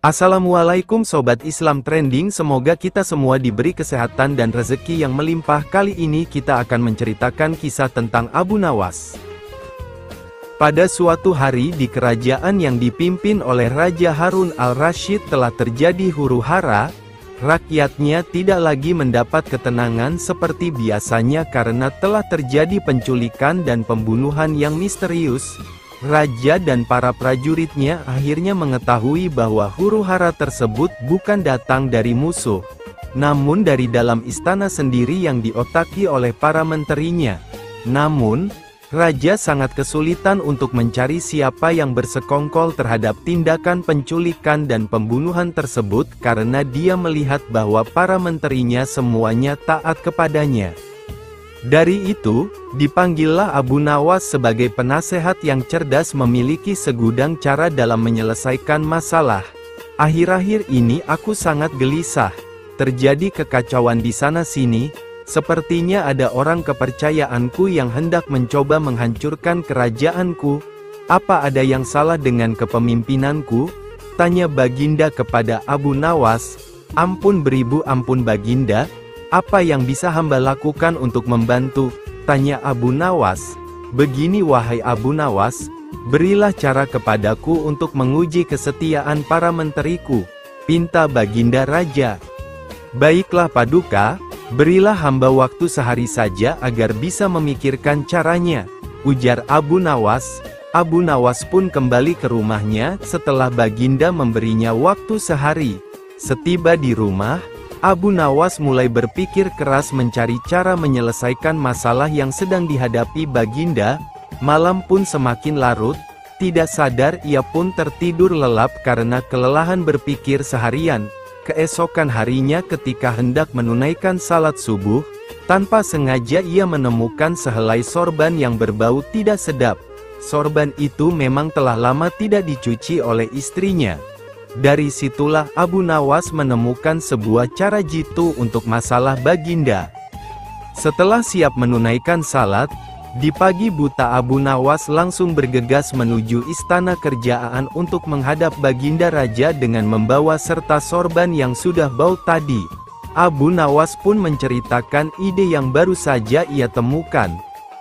Assalamualaikum Sobat Islam Trending, semoga kita semua diberi kesehatan dan rezeki yang melimpah. Kali ini kita akan menceritakan kisah tentang Abu Nawas. Pada suatu hari di kerajaan yang dipimpin oleh Raja Harun al-Rasyid telah terjadi huru-hara. Rakyatnya tidak lagi mendapat ketenangan seperti biasanya karena telah terjadi penculikan dan pembunuhan yang misterius. Raja dan para prajuritnya akhirnya mengetahui bahwa huru-hara tersebut bukan datang dari musuh, namun dari dalam istana sendiri yang diotaki oleh para menterinya. Namun, Raja sangat kesulitan untuk mencari siapa yang bersekongkol terhadap tindakan penculikan dan pembunuhan tersebut karena dia melihat bahwa para menterinya semuanya taat kepadanya. Dari itu, dipanggillah Abu Nawas sebagai penasehat yang cerdas memiliki segudang cara dalam menyelesaikan masalah. Akhir-akhir ini aku sangat gelisah. Terjadi kekacauan di sana-sini, sepertinya ada orang kepercayaanku yang hendak mencoba menghancurkan kerajaanku. Apa ada yang salah dengan kepemimpinanku? Tanya Baginda kepada Abu Nawas. Ampun beribu ampun Baginda. Apa yang bisa hamba lakukan untuk membantu? Tanya Abu Nawas. Begini wahai Abu Nawas, berilah cara kepadaku untuk menguji kesetiaan para menteriku, pinta Baginda Raja. Baiklah Paduka, berilah hamba waktu sehari saja agar bisa memikirkan caranya, ujar Abu Nawas. Abu Nawas pun kembali ke rumahnya setelah Baginda memberinya waktu sehari. Setiba di rumah, Abu Nawas mulai berpikir keras mencari cara menyelesaikan masalah yang sedang dihadapi Baginda. Malam pun semakin larut, tidak sadar ia pun tertidur lelap karena kelelahan berpikir seharian. Keesokan harinya ketika hendak menunaikan salat subuh, tanpa sengaja ia menemukan sehelai sorban yang berbau tidak sedap. Sorban itu memang telah lama tidak dicuci oleh istrinya. Dari situlah Abu Nawas menemukan sebuah cara jitu untuk masalah Baginda. Setelah siap menunaikan salat, di pagi buta Abu Nawas langsung bergegas menuju istana kerajaan untuk menghadap Baginda Raja dengan membawa serta sorban yang sudah bau tadi. Abu Nawas pun menceritakan ide yang baru saja ia temukan.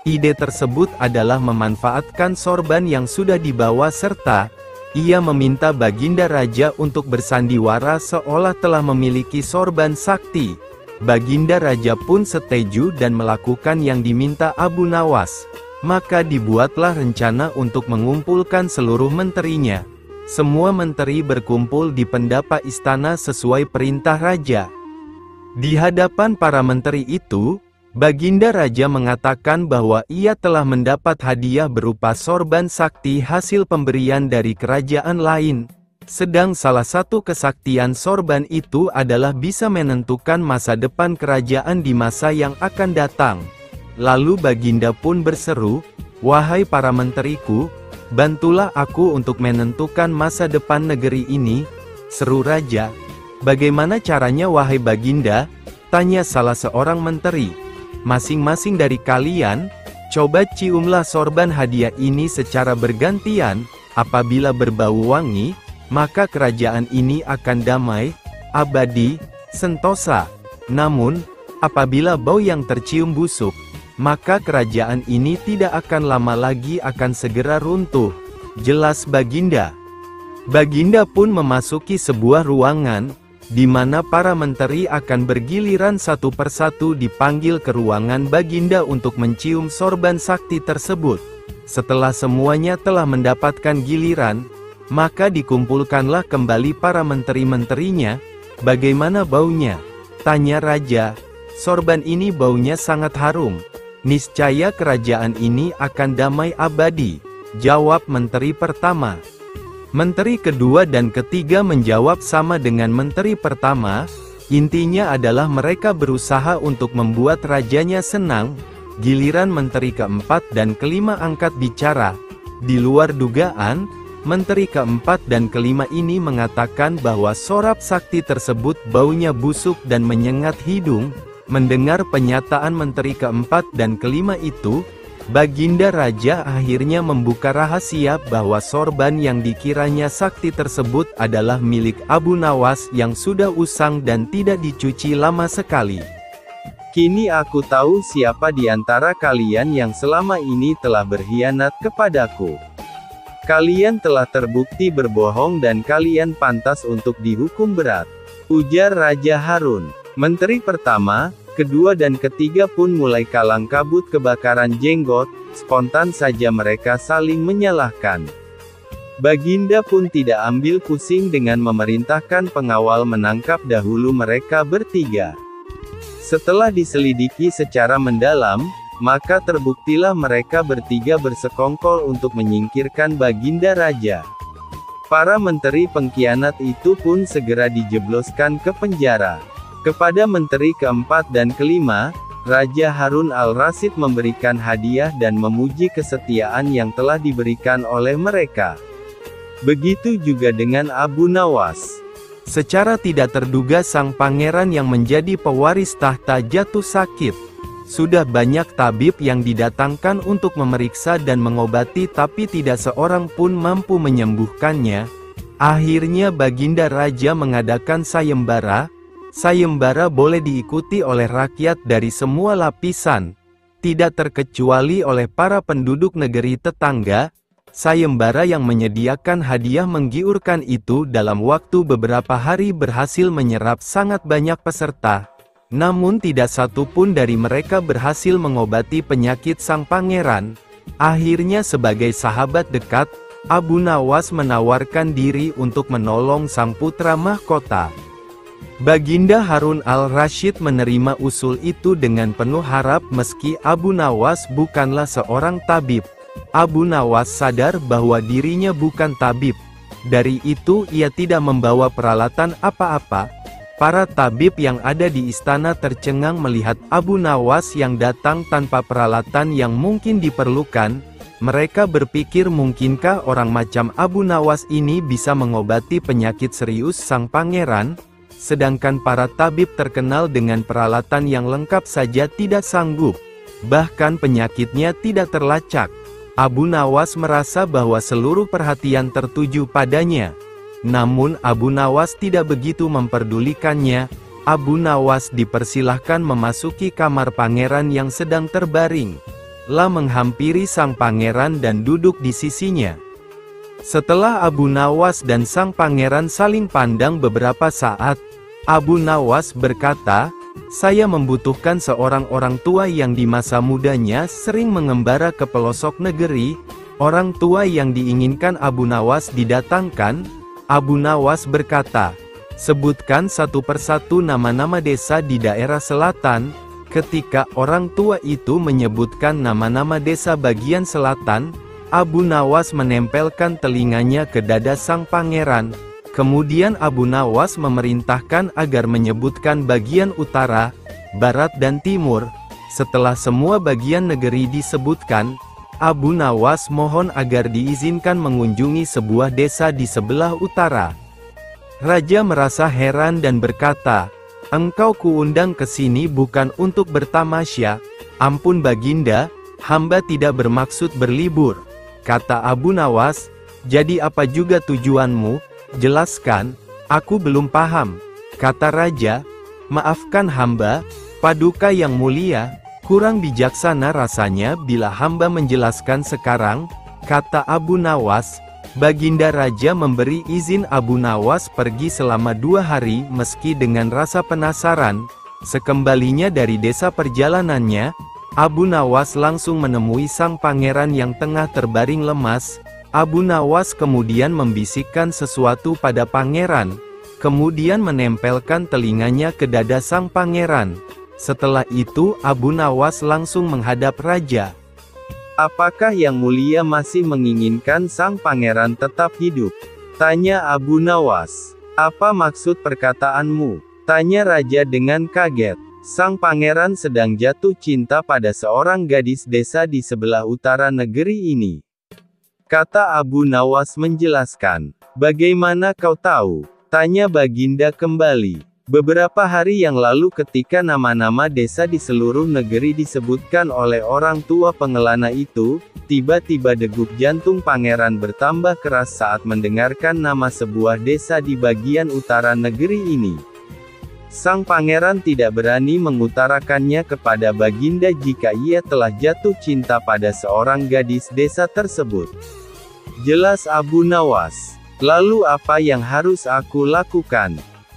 Ide tersebut adalah memanfaatkan sorban yang sudah dibawa serta ia meminta Baginda Raja untuk bersandiwara seolah telah memiliki sorban sakti. Baginda Raja pun setuju dan melakukan yang diminta Abu Nawas. Maka dibuatlah rencana untuk mengumpulkan seluruh menterinya. Semua menteri berkumpul di pendapa istana sesuai perintah Raja. Di hadapan para menteri itu, Baginda Raja mengatakan bahwa ia telah mendapat hadiah berupa sorban sakti hasil pemberian dari kerajaan lain. Sedang salah satu kesaktian sorban itu adalah bisa menentukan masa depan kerajaan di masa yang akan datang. Lalu Baginda pun berseru, "Wahai para menteriku, bantulah aku untuk menentukan masa depan negeri ini." Seru Raja. "Bagaimana caranya wahai Baginda?" tanya salah seorang menteri. "Masing-masing dari kalian, coba ciumlah sorban hadiah ini secara bergantian. Apabila berbau wangi, maka kerajaan ini akan damai, abadi, sentosa. Namun, apabila bau yang tercium busuk, maka kerajaan ini tidak akan lama lagi akan segera runtuh." Jelas Baginda. Baginda pun memasuki sebuah ruangan, di mana para menteri akan bergiliran satu persatu dipanggil ke ruangan Baginda untuk mencium sorban sakti tersebut. Setelah semuanya telah mendapatkan giliran, maka dikumpulkanlah kembali para menteri-menterinya. "Bagaimana baunya?" tanya Raja. "Sorban ini baunya sangat harum. Niscaya kerajaan ini akan damai abadi," jawab menteri pertama. Menteri kedua dan ketiga menjawab sama dengan menteri pertama. Intinya adalah mereka berusaha untuk membuat rajanya senang. Giliran menteri keempat dan kelima angkat bicara. Di luar dugaan, menteri keempat dan kelima ini mengatakan bahwa sorab sakti tersebut baunya busuk dan menyengat hidung. Mendengar penyataan menteri keempat dan kelima itu, Baginda Raja akhirnya membuka rahasia bahwa sorban yang dikiranya sakti tersebut adalah milik Abu Nawas yang sudah usang dan tidak dicuci lama sekali. Kini aku tahu siapa di antara kalian yang selama ini telah berkhianat kepadaku. Kalian telah terbukti berbohong dan kalian pantas untuk dihukum berat, ujar Raja Harun. Menteri pertama, kedua dan ketiga pun mulai kalang kabut kebakaran jenggot, spontan saja mereka saling menyalahkan. Baginda pun tidak ambil pusing dengan memerintahkan pengawal menangkap dahulu mereka bertiga. Setelah diselidiki secara mendalam, maka terbuktilah mereka bertiga bersekongkol untuk menyingkirkan Baginda Raja. Para menteri pengkhianat itu pun segera dijebloskan ke penjara. Kepada menteri keempat dan kelima, Raja Harun al-Rasyid memberikan hadiah dan memuji kesetiaan yang telah diberikan oleh mereka. Begitu juga dengan Abu Nawas. Secara tidak terduga sang pangeran yang menjadi pewaris tahta jatuh sakit. Sudah banyak tabib yang didatangkan untuk memeriksa dan mengobati tapi tidak seorang pun mampu menyembuhkannya. Akhirnya Baginda Raja mengadakan sayembara. Sayembara boleh diikuti oleh rakyat dari semua lapisan, tidak terkecuali oleh para penduduk negeri tetangga. Sayembara yang menyediakan hadiah menggiurkan itu dalam waktu beberapa hari berhasil menyerap sangat banyak peserta. Namun tidak satu pun dari mereka berhasil mengobati penyakit sang pangeran. Akhirnya sebagai sahabat dekat, Abu Nawas menawarkan diri untuk menolong sang putra mahkota. Baginda Harun al-Rasyid menerima usul itu dengan penuh harap meski Abu Nawas bukanlah seorang tabib. Abu Nawas sadar bahwa dirinya bukan tabib. Dari itu ia tidak membawa peralatan apa-apa. Para tabib yang ada di istana tercengang melihat Abu Nawas yang datang tanpa peralatan yang mungkin diperlukan. Mereka berpikir mungkinkah orang macam Abu Nawas ini bisa mengobati penyakit serius sang pangeran? Sedangkan para tabib terkenal dengan peralatan yang lengkap saja tidak sanggup. Bahkan penyakitnya tidak terlacak. Abu Nawas merasa bahwa seluruh perhatian tertuju padanya. Namun Abu Nawas tidak begitu memperdulikannya. Abu Nawas dipersilahkan memasuki kamar pangeran yang sedang terbaring. Lah menghampiri sang pangeran dan duduk di sisinya. Setelah Abu Nawas dan sang pangeran saling pandang beberapa saat, Abu Nawas berkata, "Saya membutuhkan seorang orang tua yang di masa mudanya sering mengembara ke pelosok negeri." Orang tua yang diinginkan Abu Nawas didatangkan. Abu Nawas berkata, "Sebutkan satu persatu nama-nama desa di daerah selatan." Ketika orang tua itu menyebutkan nama-nama desa bagian selatan, Abu Nawas menempelkan telinganya ke dada sang pangeran. Kemudian Abu Nawas memerintahkan agar menyebutkan bagian utara, barat dan timur. Setelah semua bagian negeri disebutkan, Abu Nawas mohon agar diizinkan mengunjungi sebuah desa di sebelah utara. Raja merasa heran dan berkata, "Engkau kuundang ke sini bukan untuk bertamasya." "Ampun Baginda, hamba tidak bermaksud berlibur," kata Abu Nawas. "Jadi apa juga tujuanmu? Jelaskan, aku belum paham," kata raja. "Maafkan hamba, Paduka yang mulia, kurang bijaksana rasanya bila hamba menjelaskan sekarang," kata Abu Nawas. Baginda Raja memberi izin Abu Nawas pergi selama 2 hari meski dengan rasa penasaran. Sekembalinya dari desa perjalanannya, Abu Nawas langsung menemui sang pangeran yang tengah terbaring lemas. Abu Nawas kemudian membisikkan sesuatu pada pangeran, kemudian menempelkan telinganya ke dada sang pangeran. Setelah itu Abu Nawas langsung menghadap raja. "Apakah yang mulia masih menginginkan sang pangeran tetap hidup?" tanya Abu Nawas. "Apa maksud perkataanmu?" tanya raja dengan kaget. Sang pangeran sedang jatuh cinta pada seorang gadis desa di sebelah utara negeri ini, kata Abu Nawas menjelaskan. "Bagaimana kau tahu?" tanya Baginda kembali. Beberapa hari yang lalu ketika nama-nama desa di seluruh negeri disebutkan oleh orang tua pengelana itu, tiba-tiba degup jantung pangeran bertambah keras saat mendengarkan nama sebuah desa di bagian utara negeri ini. Sang pangeran tidak berani mengutarakannya kepada Baginda jika ia telah jatuh cinta pada seorang gadis desa tersebut. Jelas Abu Nawas. Lalu apa yang harus aku lakukan?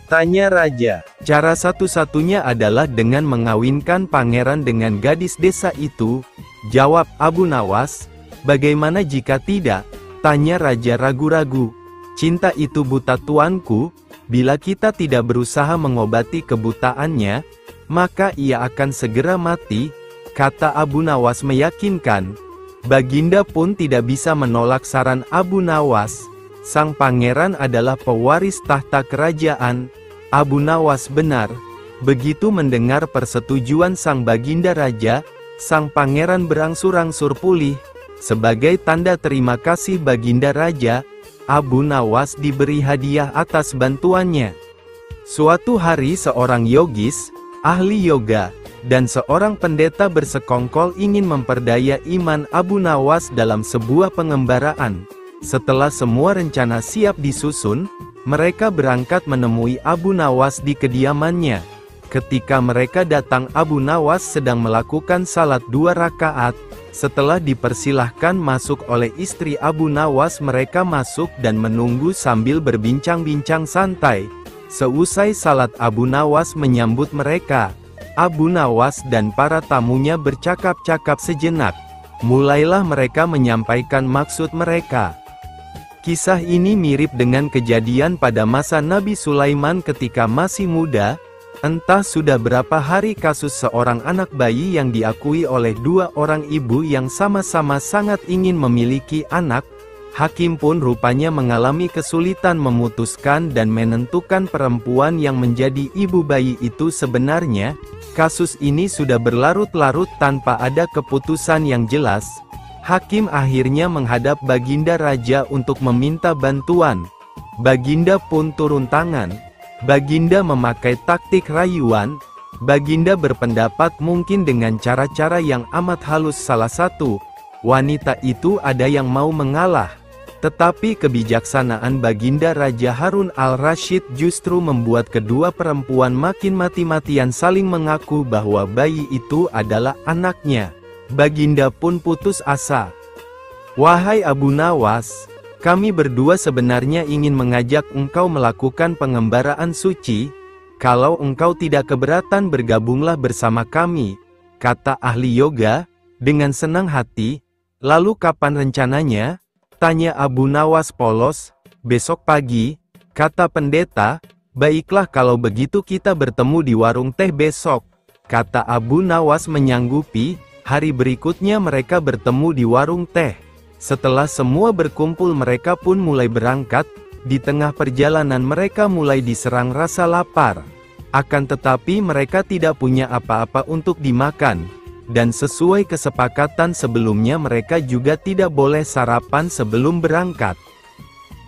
Tanya raja. Cara satu-satunya adalah dengan mengawinkan pangeran dengan gadis desa itu, jawab Abu Nawas. Bagaimana jika tidak? Tanya raja ragu-ragu. Cinta itu buta tuanku, bila kita tidak berusaha mengobati kebutaannya, maka ia akan segera mati, kata Abu Nawas meyakinkan. Baginda pun tidak bisa menolak saran Abu Nawas. Sang pangeran adalah pewaris tahta kerajaan. Abu Nawas benar. Begitu mendengar persetujuan sang baginda raja, sang pangeran berangsur-angsur pulih. Sebagai tanda terima kasih baginda raja, Abu Nawas diberi hadiah atas bantuannya. Suatu hari seorang yogis, ahli yoga, dan seorang pendeta bersekongkol ingin memperdaya iman Abu Nawas dalam sebuah pengembaraan. Setelah semua rencana siap disusun, mereka berangkat menemui Abu Nawas di kediamannya. Ketika mereka datang, Abu Nawas sedang melakukan salat 2 rakaat. Setelah dipersilahkan masuk oleh istri Abu Nawas, mereka masuk dan menunggu sambil berbincang-bincang santai. Seusai salat, Abu Nawas menyambut mereka. Abu Nawas dan para tamunya bercakap-cakap sejenak. Mulailah mereka menyampaikan maksud mereka. Kisah ini mirip dengan kejadian pada masa Nabi Sulaiman ketika masih muda. Entah sudah berapa hari kasus seorang anak bayi yang diakui oleh 2 orang ibu yang sama-sama sangat ingin memiliki anak. Hakim pun rupanya mengalami kesulitan memutuskan dan menentukan perempuan yang menjadi ibu bayi itu sebenarnya. Kasus ini sudah berlarut-larut tanpa ada keputusan yang jelas. Hakim akhirnya menghadap Baginda Raja untuk meminta bantuan. Baginda pun turun tangan. Baginda memakai taktik rayuan. Baginda berpendapat mungkin dengan cara-cara yang amat halus salah satu wanita itu ada yang mau mengalah. Tetapi kebijaksanaan Baginda Raja Harun al-Rasyid justru membuat kedua perempuan makin mati-matian saling mengaku bahwa bayi itu adalah anaknya. Baginda pun putus asa. Wahai Abu Nawas, kami berdua sebenarnya ingin mengajak engkau melakukan pengembaraan suci. Kalau engkau tidak keberatan, bergabunglah bersama kami, kata ahli yoga, dengan senang hati. Lalu kapan rencananya? Tanya Abu Nawas polos. Besok pagi, kata pendeta. Baiklah kalau begitu kita bertemu di warung teh besok, kata Abu Nawas menyanggupi. Hari berikutnya mereka bertemu di warung teh. Setelah semua berkumpul, mereka pun mulai berangkat. Di tengah perjalanan mereka mulai diserang rasa lapar. Akan tetapi mereka tidak punya apa-apa untuk dimakan. Dan sesuai kesepakatan sebelumnya, mereka juga tidak boleh sarapan sebelum berangkat.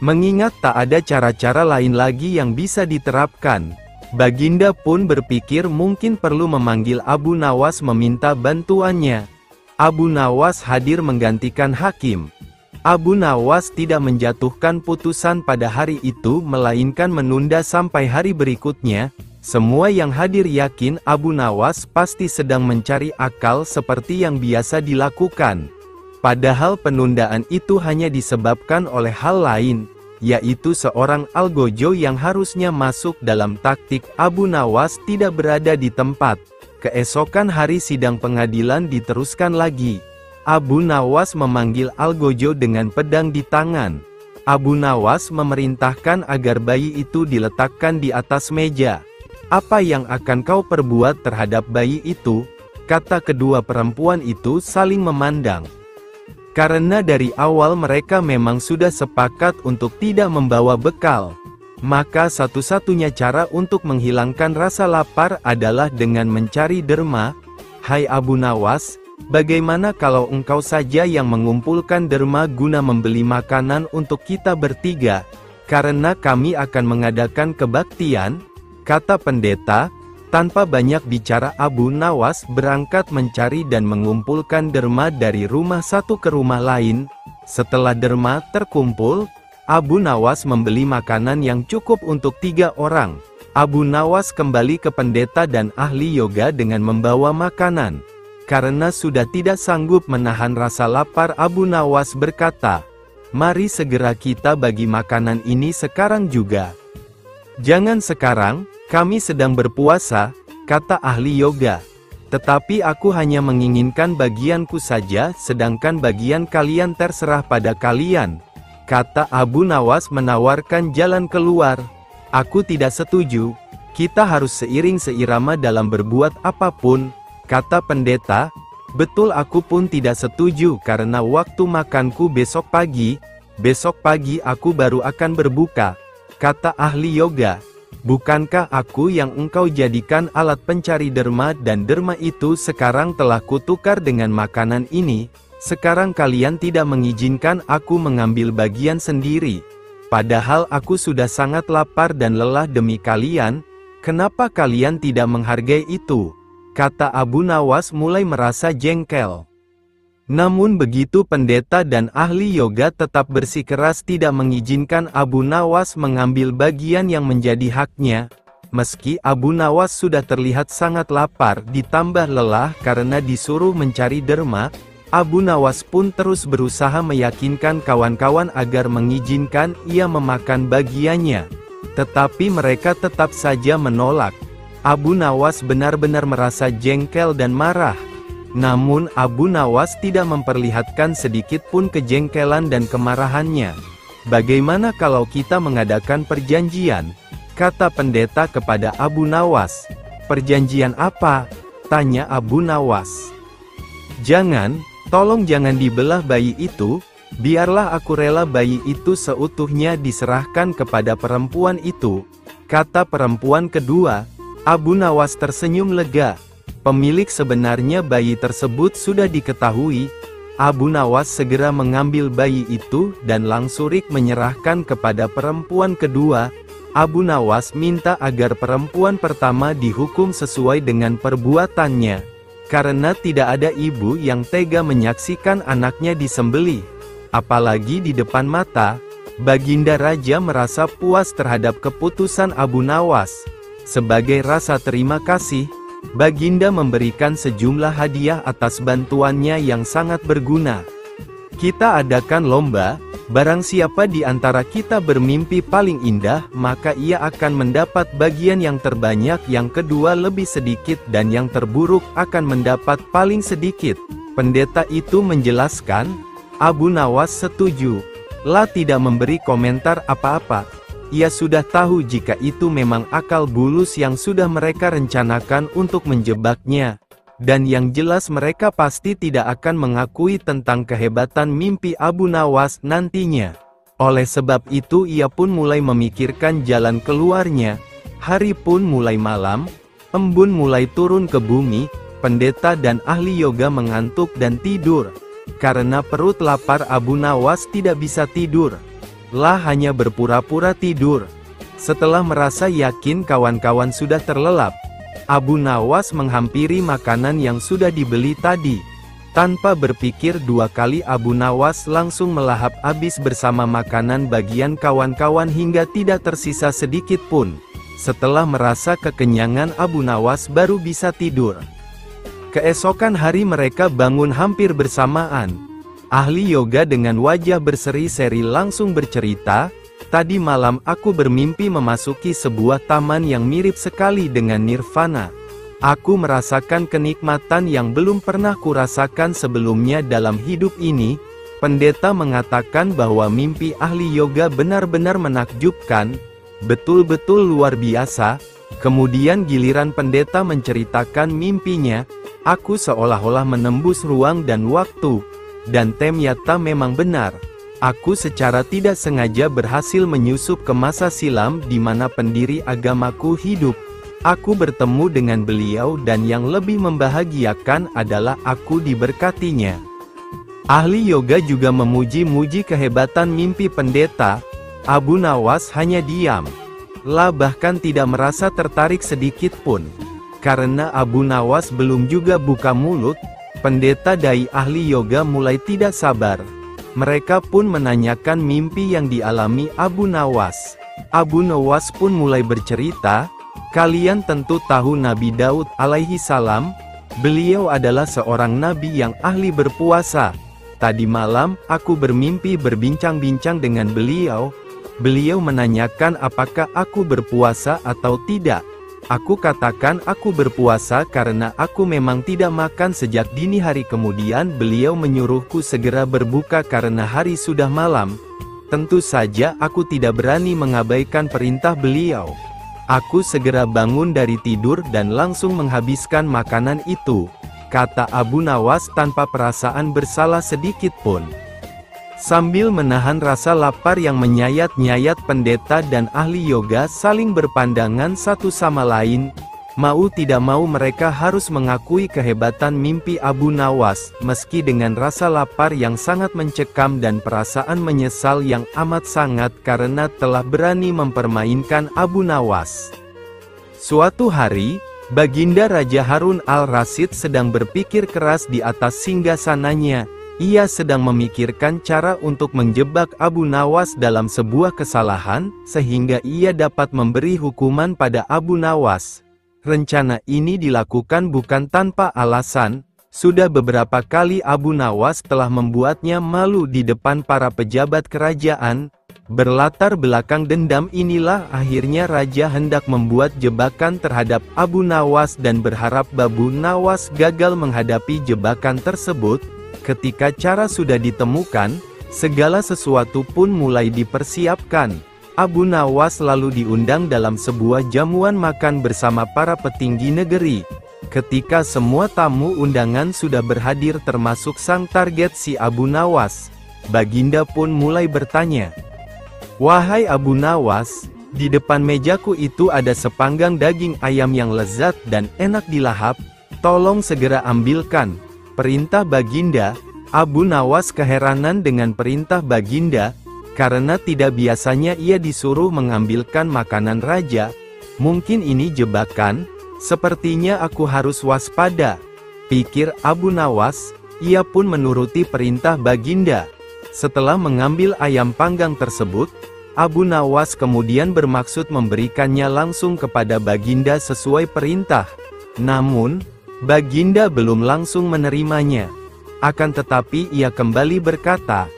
Mengingat tak ada cara-cara lain lagi yang bisa diterapkan, Baginda pun berpikir mungkin perlu memanggil Abu Nawas meminta bantuannya. Abu Nawas hadir menggantikan hakim. Abu Nawas tidak menjatuhkan putusan pada hari itu, melainkan menunda sampai hari berikutnya. Semua yang hadir yakin Abu Nawas pasti sedang mencari akal seperti yang biasa dilakukan. Padahal penundaan itu hanya disebabkan oleh hal lain, yaitu seorang algojo yang harusnya masuk dalam taktik Abu Nawas tidak berada di tempat. Keesokan hari sidang pengadilan diteruskan lagi. Abu Nawas memanggil algojo dengan pedang di tangan. Abu Nawas memerintahkan agar bayi itu diletakkan di atas meja. Apa yang akan kau perbuat terhadap bayi itu? Kata kedua perempuan itu saling memandang. Karena dari awal mereka memang sudah sepakat untuk tidak membawa bekal, maka satu-satunya cara untuk menghilangkan rasa lapar adalah dengan mencari derma. Hai Abu Nawas, bagaimana kalau engkau saja yang mengumpulkan derma guna membeli makanan untuk kita bertiga? Karena kami akan mengadakan kebaktian. kata pendeta. Tanpa banyak bicara Abu Nawas berangkat mencari dan mengumpulkan derma dari rumah satu ke rumah lain. Setelah derma terkumpul, Abu Nawas membeli makanan yang cukup untuk 3 orang. Abu Nawas kembali ke pendeta dan ahli yoga dengan membawa makanan. Karena sudah tidak sanggup menahan rasa lapar, Abu Nawas berkata, "Mari segera kita bagi makanan ini sekarang juga." "Jangan sekarang, kami sedang berpuasa," kata ahli yoga. "Tetapi aku hanya menginginkan bagianku saja, sedangkan bagian kalian terserah pada kalian," kata Abu Nawas menawarkan jalan keluar. "Aku tidak setuju, kita harus seiring seirama dalam berbuat apapun," kata pendeta. "Betul, aku pun tidak setuju karena waktu makanku besok pagi aku baru akan berbuka," kata ahli yoga. "Bukankah aku yang engkau jadikan alat pencari derma dan derma itu sekarang telah kutukar dengan makanan ini? Sekarang kalian tidak mengizinkan aku mengambil bagian sendiri. Padahal aku sudah sangat lapar dan lelah demi kalian, kenapa kalian tidak menghargai itu?" kata Abu Nawas mulai merasa jengkel. Namun begitu pendeta dan ahli yoga tetap bersikeras tidak mengizinkan Abu Nawas mengambil bagian yang menjadi haknya. Meski Abu Nawas sudah terlihat sangat lapar ditambah lelah karena disuruh mencari derma, Abu Nawas pun terus berusaha meyakinkan kawan-kawan agar mengizinkan ia memakan bagiannya. Tetapi mereka tetap saja menolak. Abu Nawas benar-benar merasa jengkel dan marah. Namun Abu Nawas tidak memperlihatkan sedikit pun kejengkelan dan kemarahannya. "Bagaimana kalau kita mengadakan perjanjian?" kata pendeta kepada Abu Nawas. "Perjanjian apa?" tanya Abu Nawas. Tolong jangan dibelah bayi itu, biarlah aku rela bayi itu seutuhnya diserahkan kepada perempuan itu," kata perempuan kedua. Abu Nawas tersenyum lega. Pemilik sebenarnya bayi tersebut sudah diketahui. Abu Nawas segera mengambil bayi itu dan langsung menyerahkan kepada perempuan kedua. Abu Nawas minta agar perempuan pertama dihukum sesuai dengan perbuatannya, karena tidak ada ibu yang tega menyaksikan anaknya disembelih, apalagi di depan mata. Baginda Raja merasa puas terhadap keputusan Abu Nawas. Sebagai rasa terima kasih, Baginda memberikan sejumlah hadiah atas bantuannya yang sangat berguna. "Kita adakan lomba, barang siapa di antara kita bermimpi paling indah, maka ia akan mendapat bagian yang terbanyak, yang kedua lebih sedikit, dan yang terburuk akan mendapat paling sedikit," pendeta itu menjelaskan. Abu Nawas setuju. La tidak memberi komentar apa-apa. Ia sudah tahu jika itu memang akal bulus yang sudah mereka rencanakan untuk menjebaknya. Dan yang jelas mereka pasti tidak akan mengakui tentang kehebatan mimpi Abu Nawas nantinya. Oleh sebab itu ia pun mulai memikirkan jalan keluarnya. Hari pun mulai malam, embun mulai turun ke bumi, pendeta dan ahli yoga mengantuk dan tidur. Karena perut lapar Abu Nawas tidak bisa tidur. La hanya berpura-pura tidur. Setelah merasa yakin kawan-kawan sudah terlelap, Abu Nawas menghampiri makanan yang sudah dibeli tadi. Tanpa berpikir 2 kali Abu Nawas langsung melahap habis bersama makanan bagian kawan-kawan hingga tidak tersisa sedikit pun. Setelah merasa kekenyangan Abu Nawas baru bisa tidur. Keesokan hari mereka bangun hampir bersamaan. Ahli yoga dengan wajah berseri-seri langsung bercerita, "Tadi malam aku bermimpi memasuki sebuah taman yang mirip sekali dengan nirvana. Aku merasakan kenikmatan yang belum pernah kurasakan sebelumnya dalam hidup ini." Pendeta mengatakan bahwa mimpi ahli yoga benar-benar menakjubkan, betul-betul luar biasa. Kemudian giliran pendeta menceritakan mimpinya. "Aku seolah-olah menembus ruang dan waktu. Dan ternyata memang benar. Aku secara tidak sengaja berhasil menyusup ke masa silam di mana pendiri agamaku hidup. Aku bertemu dengan beliau dan yang lebih membahagiakan adalah aku diberkatinya." Ahli yoga juga memuji-muji kehebatan mimpi pendeta. Abu Nawas hanya diam. bahkan tidak merasa tertarik sedikit pun. Karena Abu Nawas belum juga buka mulut, pendeta dai ahli yoga mulai tidak sabar. Mereka pun menanyakan mimpi yang dialami Abu Nawas. Abu Nawas pun mulai bercerita, "Kalian tentu tahu Nabi Daud alaihi salam. Beliau adalah seorang nabi yang ahli berpuasa. Tadi malam, aku bermimpi berbincang-bincang dengan beliau. Beliau menanyakan apakah aku berpuasa atau tidak. Aku katakan aku berpuasa karena aku memang tidak makan sejak dini hari. Kemudian beliau menyuruhku segera berbuka karena hari sudah malam. Tentu saja aku tidak berani mengabaikan perintah beliau. Aku segera bangun dari tidur dan langsung menghabiskan makanan itu," kata Abu Nawas tanpa perasaan bersalah sedikit pun. Sambil menahan rasa lapar yang menyayat-nyayat, pendeta dan ahli yoga saling berpandangan satu sama lain. Mau tidak mau mereka harus mengakui kehebatan mimpi Abu Nawas, meski dengan rasa lapar yang sangat mencekam dan perasaan menyesal yang amat sangat karena telah berani mempermainkan Abu Nawas. Suatu hari, Baginda Raja Harun al-Rasyid sedang berpikir keras di atas singgasananya. Ia sedang memikirkan cara untuk menjebak Abu Nawas dalam sebuah kesalahan, sehingga ia dapat memberi hukuman pada Abu Nawas. Rencana ini dilakukan bukan tanpa alasan. Sudah beberapa kali Abu Nawas telah membuatnya malu di depan para pejabat kerajaan. Berlatar belakang dendam inilah akhirnya Raja hendak membuat jebakan terhadap Abu Nawas dan berharap Abu Nawas gagal menghadapi jebakan tersebut. Ketika cara sudah ditemukan, segala sesuatu pun mulai dipersiapkan. Abu Nawas lalu diundang dalam sebuah jamuan makan bersama para petinggi negeri. Ketika semua tamu undangan sudah berhadir termasuk sang target si Abu Nawas, Baginda pun mulai bertanya, "Wahai Abu Nawas, di depan mejaku itu ada sepanggang daging ayam yang lezat dan enak dilahap, tolong segera ambilkan." Perintah Baginda. Abu Nawas keheranan dengan perintah Baginda, karena tidak biasanya ia disuruh mengambilkan makanan raja. Mungkin ini jebakan, sepertinya aku harus waspada, pikir Abu Nawas. Ia pun menuruti perintah Baginda. Setelah mengambil ayam panggang tersebut, Abu Nawas kemudian bermaksud memberikannya langsung kepada Baginda sesuai perintah. Namun, Baginda belum langsung menerimanya. Akan tetapi ia kembali berkata,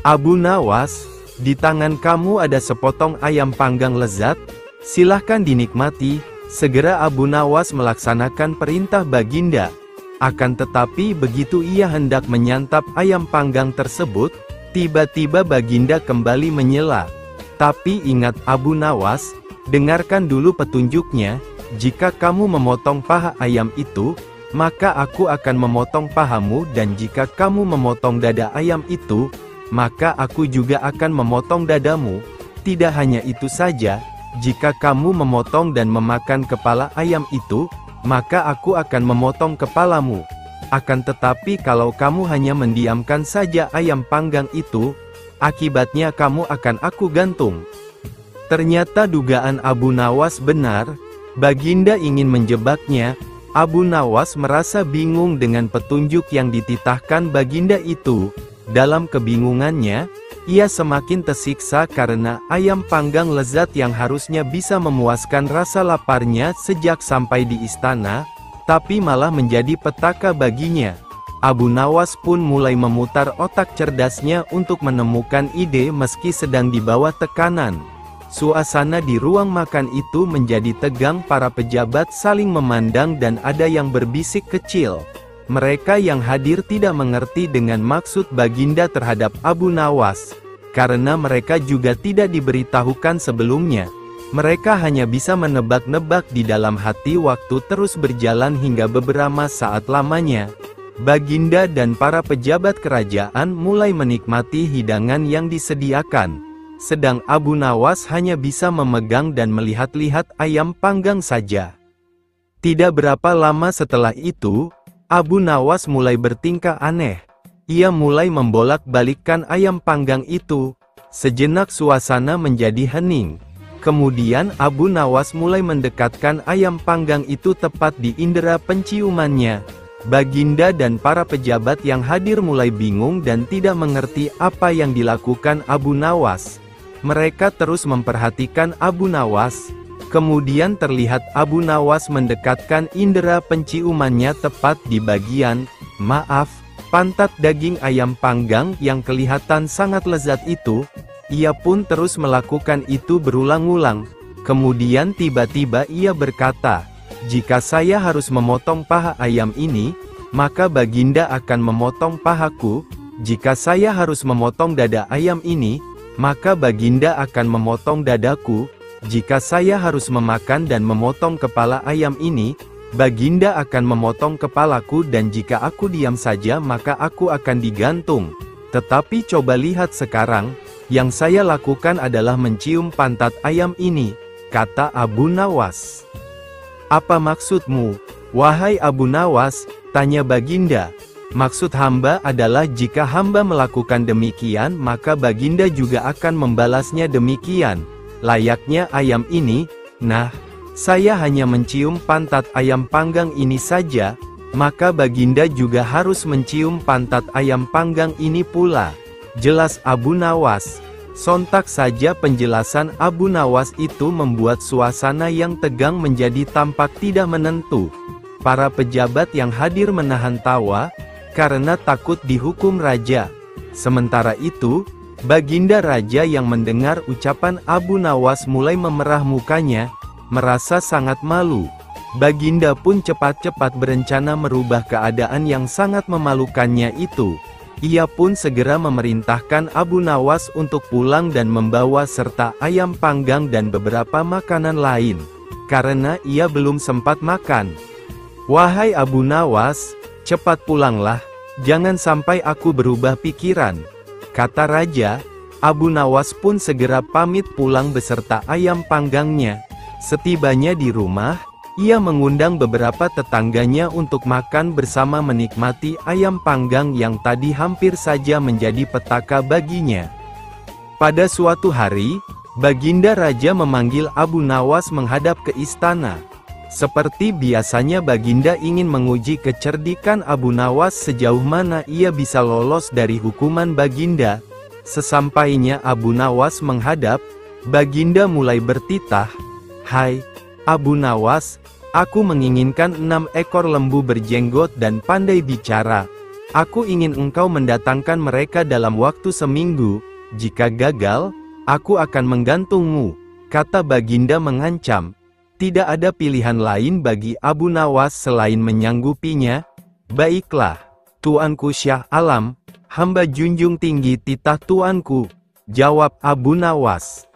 "Abu Nawas, di tangan kamu ada sepotong ayam panggang lezat, silahkan dinikmati." Segera Abu Nawas melaksanakan perintah Baginda. Akan tetapi begitu ia hendak menyantap ayam panggang tersebut, tiba-tiba Baginda kembali menyela, "Tapi ingat Abu Nawas, dengarkan dulu petunjuknya. Jika kamu memotong paha ayam itu, maka aku akan memotong pahamu, dan jika kamu memotong dada ayam itu, maka aku juga akan memotong dadamu. Tidak hanya itu saja, jika kamu memotong dan memakan kepala ayam itu, maka aku akan memotong kepalamu. Akan tetapi kalau kamu hanya mendiamkan saja ayam panggang itu, akibatnya kamu akan aku gantung." Ternyata dugaan Abu Nawas benar. Baginda ingin menjebaknya. Abu Nawas merasa bingung dengan petunjuk yang dititahkan Baginda itu. Dalam kebingungannya, ia semakin tersiksa karena ayam panggang lezat yang harusnya bisa memuaskan rasa laparnya sejak sampai di istana, tapi malah menjadi petaka baginya. Abu Nawas pun mulai memutar otak cerdasnya untuk menemukan ide meski sedang di bawah tekanan. Suasana di ruang makan itu menjadi tegang, para pejabat saling memandang dan ada yang berbisik kecil. Mereka yang hadir tidak mengerti dengan maksud Baginda terhadap Abu Nawas, karena mereka juga tidak diberitahukan sebelumnya. Mereka hanya bisa menebak-nebak di dalam hati. Waktu terus berjalan hingga beberapa saat lamanya. Baginda dan para pejabat kerajaan mulai menikmati hidangan yang disediakan. Sedang Abu Nawas hanya bisa memegang dan melihat-lihat ayam panggang saja. Tidak berapa lama setelah itu, Abu Nawas mulai bertingkah aneh. Ia mulai membolak-balikkan ayam panggang itu. Sejenak suasana menjadi hening. Kemudian Abu Nawas mulai mendekatkan ayam panggang itu tepat di indera penciumannya. Baginda dan para pejabat yang hadir mulai bingung dan tidak mengerti apa yang dilakukan Abu Nawas. Mereka terus memperhatikan Abu Nawas. Kemudian terlihat Abu Nawas mendekatkan indera penciumannya tepat di bagian, pantat daging ayam panggang yang kelihatan sangat lezat itu. Ia pun terus melakukan itu berulang-ulang. Kemudian tiba-tiba ia berkata, "Jika saya harus memotong paha ayam ini, maka Baginda akan memotong pahaku. Jika saya harus memotong dada ayam ini, maka Baginda akan memotong dadaku. Jika saya harus memakan dan memotong kepala ayam ini, Baginda akan memotong kepalaku, dan jika aku diam saja maka aku akan digantung. Tetapi coba lihat sekarang, yang saya lakukan adalah mencium pantat ayam ini," kata Abu Nawas. "Apa maksudmu, wahai Abu Nawas?" tanya Baginda. "Maksud hamba adalah jika hamba melakukan demikian maka Baginda juga akan membalasnya demikian. Layaknya ayam ini, nah, saya hanya mencium pantat ayam panggang ini saja, maka Baginda juga harus mencium pantat ayam panggang ini pula," jelas Abu Nawas. Sontak saja penjelasan Abu Nawas itu membuat suasana yang tegang menjadi tampak tidak menentu. Para pejabat yang hadir menahan tawa, karena takut dihukum raja. Sementara itu, Baginda Raja yang mendengar ucapan Abu Nawas mulai memerah mukanya, merasa sangat malu. Baginda pun cepat-cepat berencana merubah keadaan yang sangat memalukannya itu. Ia pun segera memerintahkan Abu Nawas untuk pulang dan membawa serta ayam panggang dan beberapa makanan lain, karena ia belum sempat makan. "Wahai Abu Nawas, cepat pulanglah, jangan sampai aku berubah pikiran," kata raja. Abu Nawas pun segera pamit pulang beserta ayam panggangnya. Setibanya di rumah, ia mengundang beberapa tetangganya untuk makan bersama menikmati ayam panggang yang tadi hampir saja menjadi petaka baginya. Pada suatu hari, Baginda Raja memanggil Abu Nawas menghadap ke istana. Seperti biasanya Baginda ingin menguji kecerdikan Abu Nawas sejauh mana ia bisa lolos dari hukuman Baginda. Sesampainya Abu Nawas menghadap, Baginda mulai bertitah, "Hai, Abu Nawas, aku menginginkan 6 ekor lembu berjenggot dan pandai bicara. Aku ingin engkau mendatangkan mereka dalam waktu seminggu. Jika gagal, aku akan menggantungmu," kata Baginda mengancam. Tidak ada pilihan lain bagi Abu Nawas selain menyanggupinya. "Baiklah, Tuanku Syah Alam, hamba junjung tinggi titah Tuanku," jawab Abu Nawas.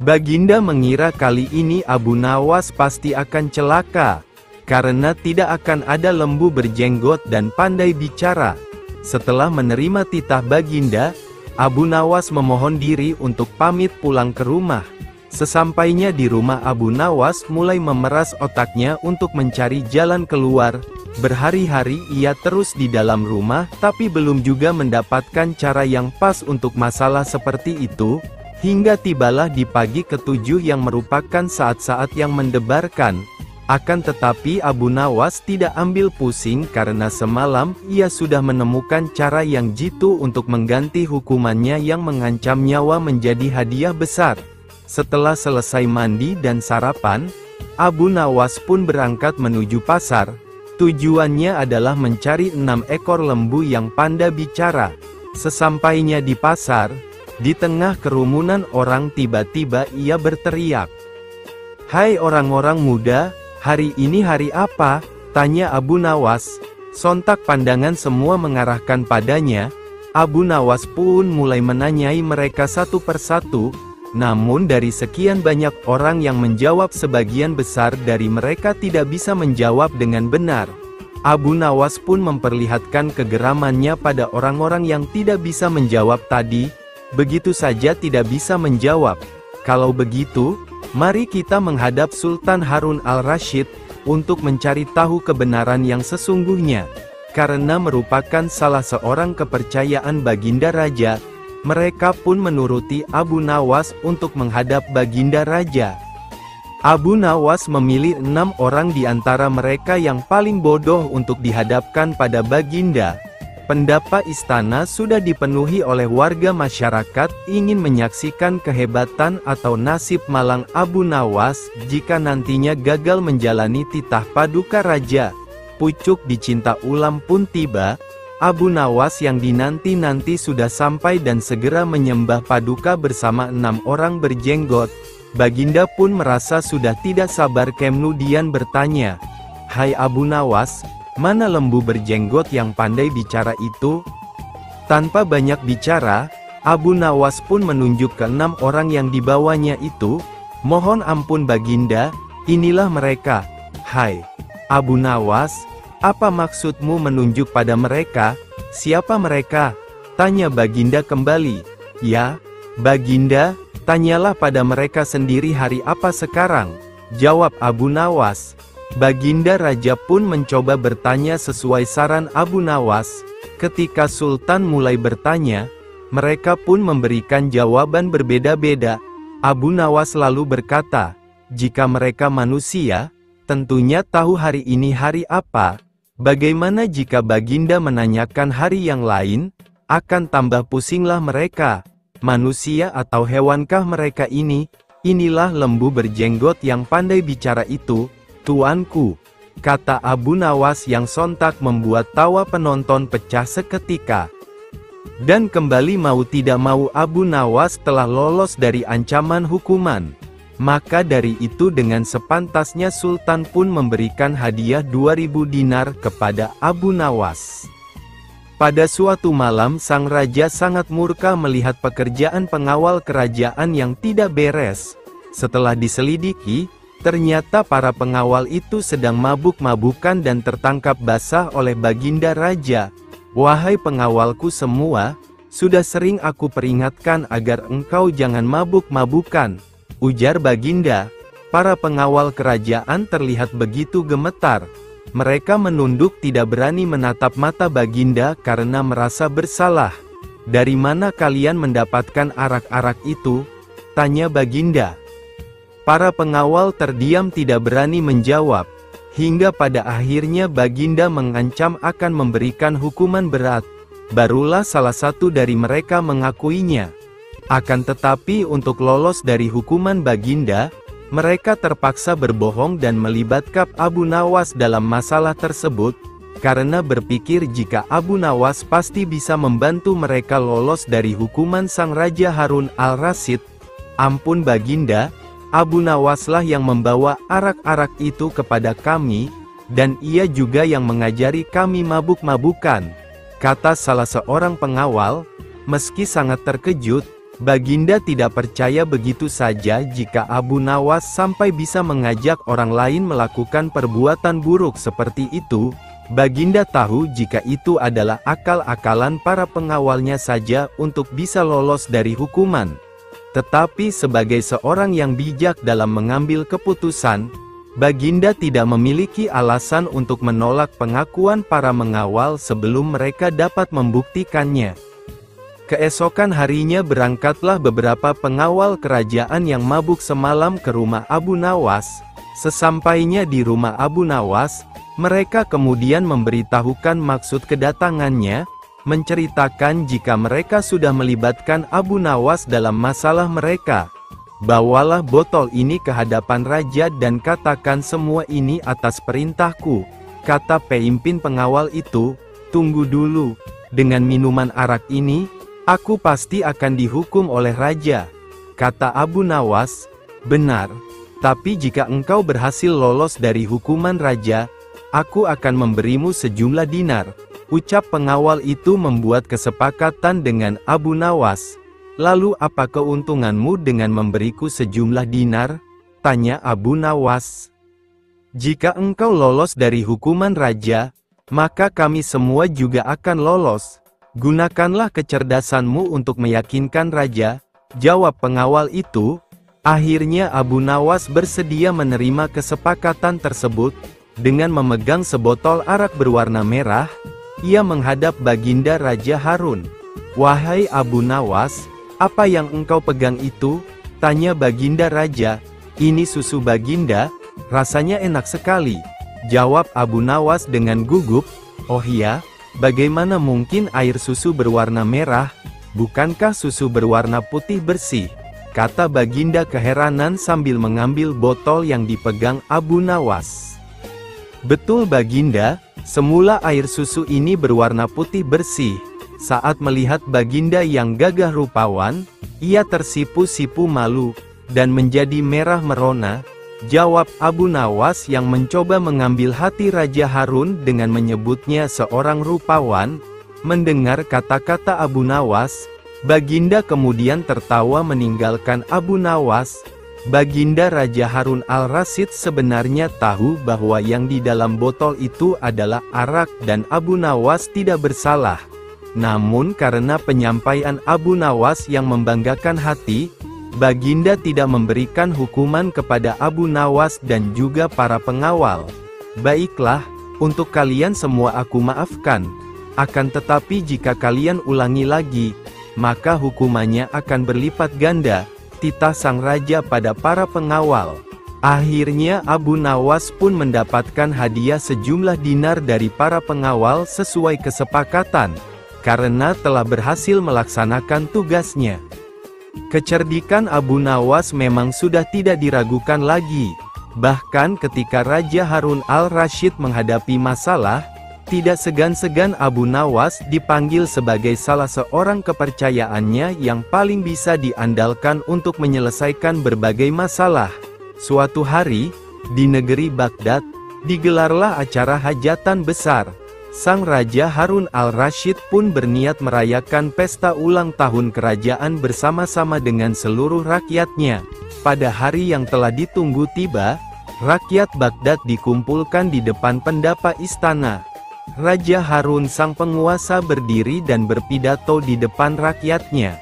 Baginda mengira kali ini Abu Nawas pasti akan celaka, karena tidak akan ada lembu berjenggot dan pandai bicara. Setelah menerima titah Baginda, Abu Nawas memohon diri untuk pamit pulang ke rumah. Sesampainya di rumah, Abu Nawas mulai memeras otaknya untuk mencari jalan keluar. Berhari-hari ia terus di dalam rumah, tapi belum juga mendapatkan cara yang pas untuk masalah seperti itu. Hingga tibalah di pagi ke-7 yang merupakan saat-saat yang mendebarkan. Akan tetapi Abu Nawas tidak ambil pusing karena semalam ia sudah menemukan cara yang jitu untuk mengganti hukumannya yang mengancam nyawa menjadi hadiah besar. Setelah selesai mandi dan sarapan, Abu Nawas pun berangkat menuju pasar. Tujuannya adalah mencari 6 ekor lembu yang pandai bicara. Sesampainya di pasar, di tengah kerumunan orang tiba-tiba ia berteriak, "Hai orang-orang muda, hari ini hari apa?" tanya Abu Nawas. Sontak pandangan semua mengarahkan padanya. Abu Nawas pun mulai menanyai mereka satu persatu. Namun dari sekian banyak orang yang menjawab, sebagian besar dari mereka tidak bisa menjawab dengan benar. Abu Nawas pun memperlihatkan kegeramannya pada orang-orang yang tidak bisa menjawab tadi. Begitu saja tidak bisa menjawab. "Kalau begitu, mari kita menghadap Sultan Harun al-Rasyid, untuk mencari tahu kebenaran yang sesungguhnya." Karena merupakan salah seorang kepercayaan Baginda Raja, Mereka pun menuruti Abu Nawas untuk menghadap Baginda Raja. Abu Nawas memilih 6 orang di antara mereka yang paling bodoh untuk dihadapkan pada Baginda. Pendapa istana sudah dipenuhi oleh warga masyarakat ingin menyaksikan kehebatan atau nasib malang Abu Nawas jika nantinya gagal menjalani titah paduka raja. Pucuk dicinta ulam pun tiba. Abu Nawas yang dinanti-nanti sudah sampai dan segera menyembah paduka bersama 6 orang berjenggot. Baginda pun merasa sudah tidak sabar kemudian bertanya, "Hai Abu Nawas, mana lembu berjenggot yang pandai bicara itu?" Tanpa banyak bicara, Abu Nawas pun menunjuk ke 6 orang yang dibawanya itu. "Mohon ampun Baginda, inilah mereka." "Hai Abu Nawas, apa maksudmu menunjuk pada mereka? Siapa mereka?" tanya Baginda kembali. "Ya, Baginda, tanyalah pada mereka sendiri hari apa sekarang," jawab Abu Nawas. Baginda Raja pun mencoba bertanya sesuai saran Abu Nawas. Ketika Sultan mulai bertanya, mereka pun memberikan jawaban berbeda-beda. Abu Nawas lalu berkata, "Jika mereka manusia, tentunya tahu hari ini hari apa. Bagaimana jika Baginda menanyakan hari yang lain? Akan tambah pusinglah mereka. Manusia atau hewankah mereka ini? Inilah lembu berjenggot yang pandai bicara itu, tuanku," kata Abu Nawas yang sontak membuat tawa penonton pecah seketika. Dan kembali mau tidak mau Abu Nawas telah lolos dari ancaman hukuman. Maka dari itu dengan sepantasnya Sultan pun memberikan hadiah 2000 dinar kepada Abu Nawas. Pada suatu malam sang raja sangat murka melihat pekerjaan pengawal kerajaan yang tidak beres. Setelah diselidiki, ternyata para pengawal itu sedang mabuk-mabukan dan tertangkap basah oleh Baginda Raja. "Wahai pengawalku semua, sudah sering aku peringatkan agar engkau jangan mabuk-mabukan," ujar Baginda. Para pengawal kerajaan terlihat begitu gemetar. Mereka menunduk tidak berani menatap mata Baginda karena merasa bersalah. "Dari mana kalian mendapatkan arak-arak itu?" tanya Baginda. Para pengawal terdiam tidak berani menjawab. Hingga pada akhirnya Baginda mengancam akan memberikan hukuman berat. Barulah salah satu dari mereka mengakuinya. Akan tetapi untuk lolos dari hukuman Baginda, mereka terpaksa berbohong dan melibatkan Abu Nawas dalam masalah tersebut, karena berpikir jika Abu Nawas pasti bisa membantu mereka lolos dari hukuman sang Raja Harun al-Rasyid. "Ampun Baginda, Abu Nawaslah yang membawa arak-arak itu kepada kami, dan ia juga yang mengajari kami mabuk-mabukan," kata salah seorang pengawal. Meski sangat terkejut, Baginda tidak percaya begitu saja jika Abu Nawas sampai bisa mengajak orang lain melakukan perbuatan buruk seperti itu. Baginda tahu jika itu adalah akal-akalan para pengawalnya saja untuk bisa lolos dari hukuman. Tetapi sebagai seorang yang bijak dalam mengambil keputusan, Baginda tidak memiliki alasan untuk menolak pengakuan para mengawal sebelum mereka dapat membuktikannya. Keesokan harinya berangkatlah beberapa pengawal kerajaan yang mabuk semalam ke rumah Abu Nawas. Sesampainya di rumah Abu Nawas, mereka kemudian memberitahukan maksud kedatangannya, menceritakan jika mereka sudah melibatkan Abu Nawas dalam masalah mereka. "Bawalah botol ini ke hadapan raja dan katakan semua ini atas perintahku," kata pemimpin pengawal itu. "Tunggu dulu, dengan minuman arak ini, aku pasti akan dihukum oleh raja," kata Abu Nawas. "Benar, tapi jika engkau berhasil lolos dari hukuman raja, aku akan memberimu sejumlah dinar," ucap pengawal itu membuat kesepakatan dengan Abu Nawas. "Lalu apa keuntunganmu dengan memberiku sejumlah dinar?" tanya Abu Nawas. "Jika engkau lolos dari hukuman raja, maka kami semua juga akan lolos. Gunakanlah kecerdasanmu untuk meyakinkan raja," jawab pengawal itu. Akhirnya Abu Nawas bersedia menerima kesepakatan tersebut. Dengan memegang sebotol arak berwarna merah, ia menghadap Baginda Raja Harun. "Wahai Abu Nawas, apa yang engkau pegang itu?" tanya Baginda Raja. "Ini susu Baginda, rasanya enak sekali," jawab Abu Nawas dengan gugup. "Oh ya, bagaimana mungkin air susu berwarna merah? Bukankah susu berwarna putih bersih?" kata Baginda keheranan sambil mengambil botol yang dipegang Abu Nawas. "Betul Baginda, semula air susu ini berwarna putih bersih." Saat melihat Baginda yang gagah rupawan, ia tersipu-sipu malu, dan menjadi merah merona, jawab Abu Nawas yang mencoba mengambil hati Raja Harun dengan menyebutnya seorang rupawan. Mendengar kata-kata Abu Nawas, Baginda kemudian tertawa meninggalkan Abu Nawas. Baginda Raja Harun al-Rasyid sebenarnya tahu bahwa yang di dalam botol itu adalah arak dan Abu Nawas tidak bersalah. Namun karena penyampaian Abu Nawas yang membanggakan hati, Baginda tidak memberikan hukuman kepada Abu Nawas dan juga para pengawal. "Baiklah, untuk kalian semua aku maafkan. Akan tetapi jika kalian ulangi lagi, maka hukumannya akan berlipat ganda," titah sang raja pada para pengawal. Akhirnya Abu Nawas pun mendapatkan hadiah sejumlah dinar dari para pengawal sesuai kesepakatan, karena telah berhasil melaksanakan tugasnya. Kecerdikan Abu Nawas memang sudah tidak diragukan lagi. Bahkan ketika Raja Harun al-Rasyid menghadapi masalah, tidak segan-segan Abu Nawas dipanggil sebagai salah seorang kepercayaannya yang paling bisa diandalkan untuk menyelesaikan berbagai masalah. Suatu hari, di negeri Baghdad, digelarlah acara hajatan besar. Sang Raja Harun al-Rasyid pun berniat merayakan pesta ulang tahun kerajaan bersama-sama dengan seluruh rakyatnya. Pada hari yang telah ditunggu tiba, rakyat Baghdad dikumpulkan di depan pendapa istana. Raja Harun sang penguasa berdiri dan berpidato di depan rakyatnya.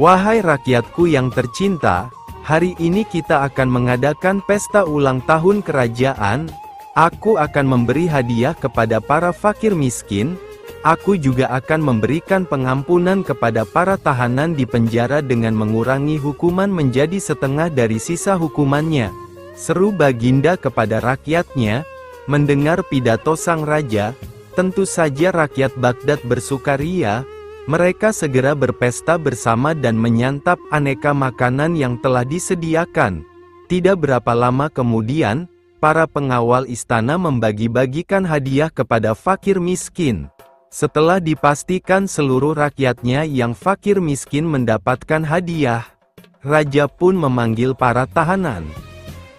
"Wahai rakyatku yang tercinta, hari ini kita akan mengadakan pesta ulang tahun kerajaan. Aku akan memberi hadiah kepada para fakir miskin. Aku juga akan memberikan pengampunan kepada para tahanan di penjara dengan mengurangi hukuman menjadi setengah dari sisa hukumannya," seru Baginda kepada rakyatnya. Mendengar pidato sang raja, tentu saja rakyat Baghdad bersukaria. Mereka segera berpesta bersama dan menyantap aneka makanan yang telah disediakan. Tidak berapa lama kemudian, para pengawal istana membagi-bagikan hadiah kepada fakir miskin. Setelah dipastikan seluruh rakyatnya yang fakir miskin mendapatkan hadiah, raja pun memanggil para tahanan.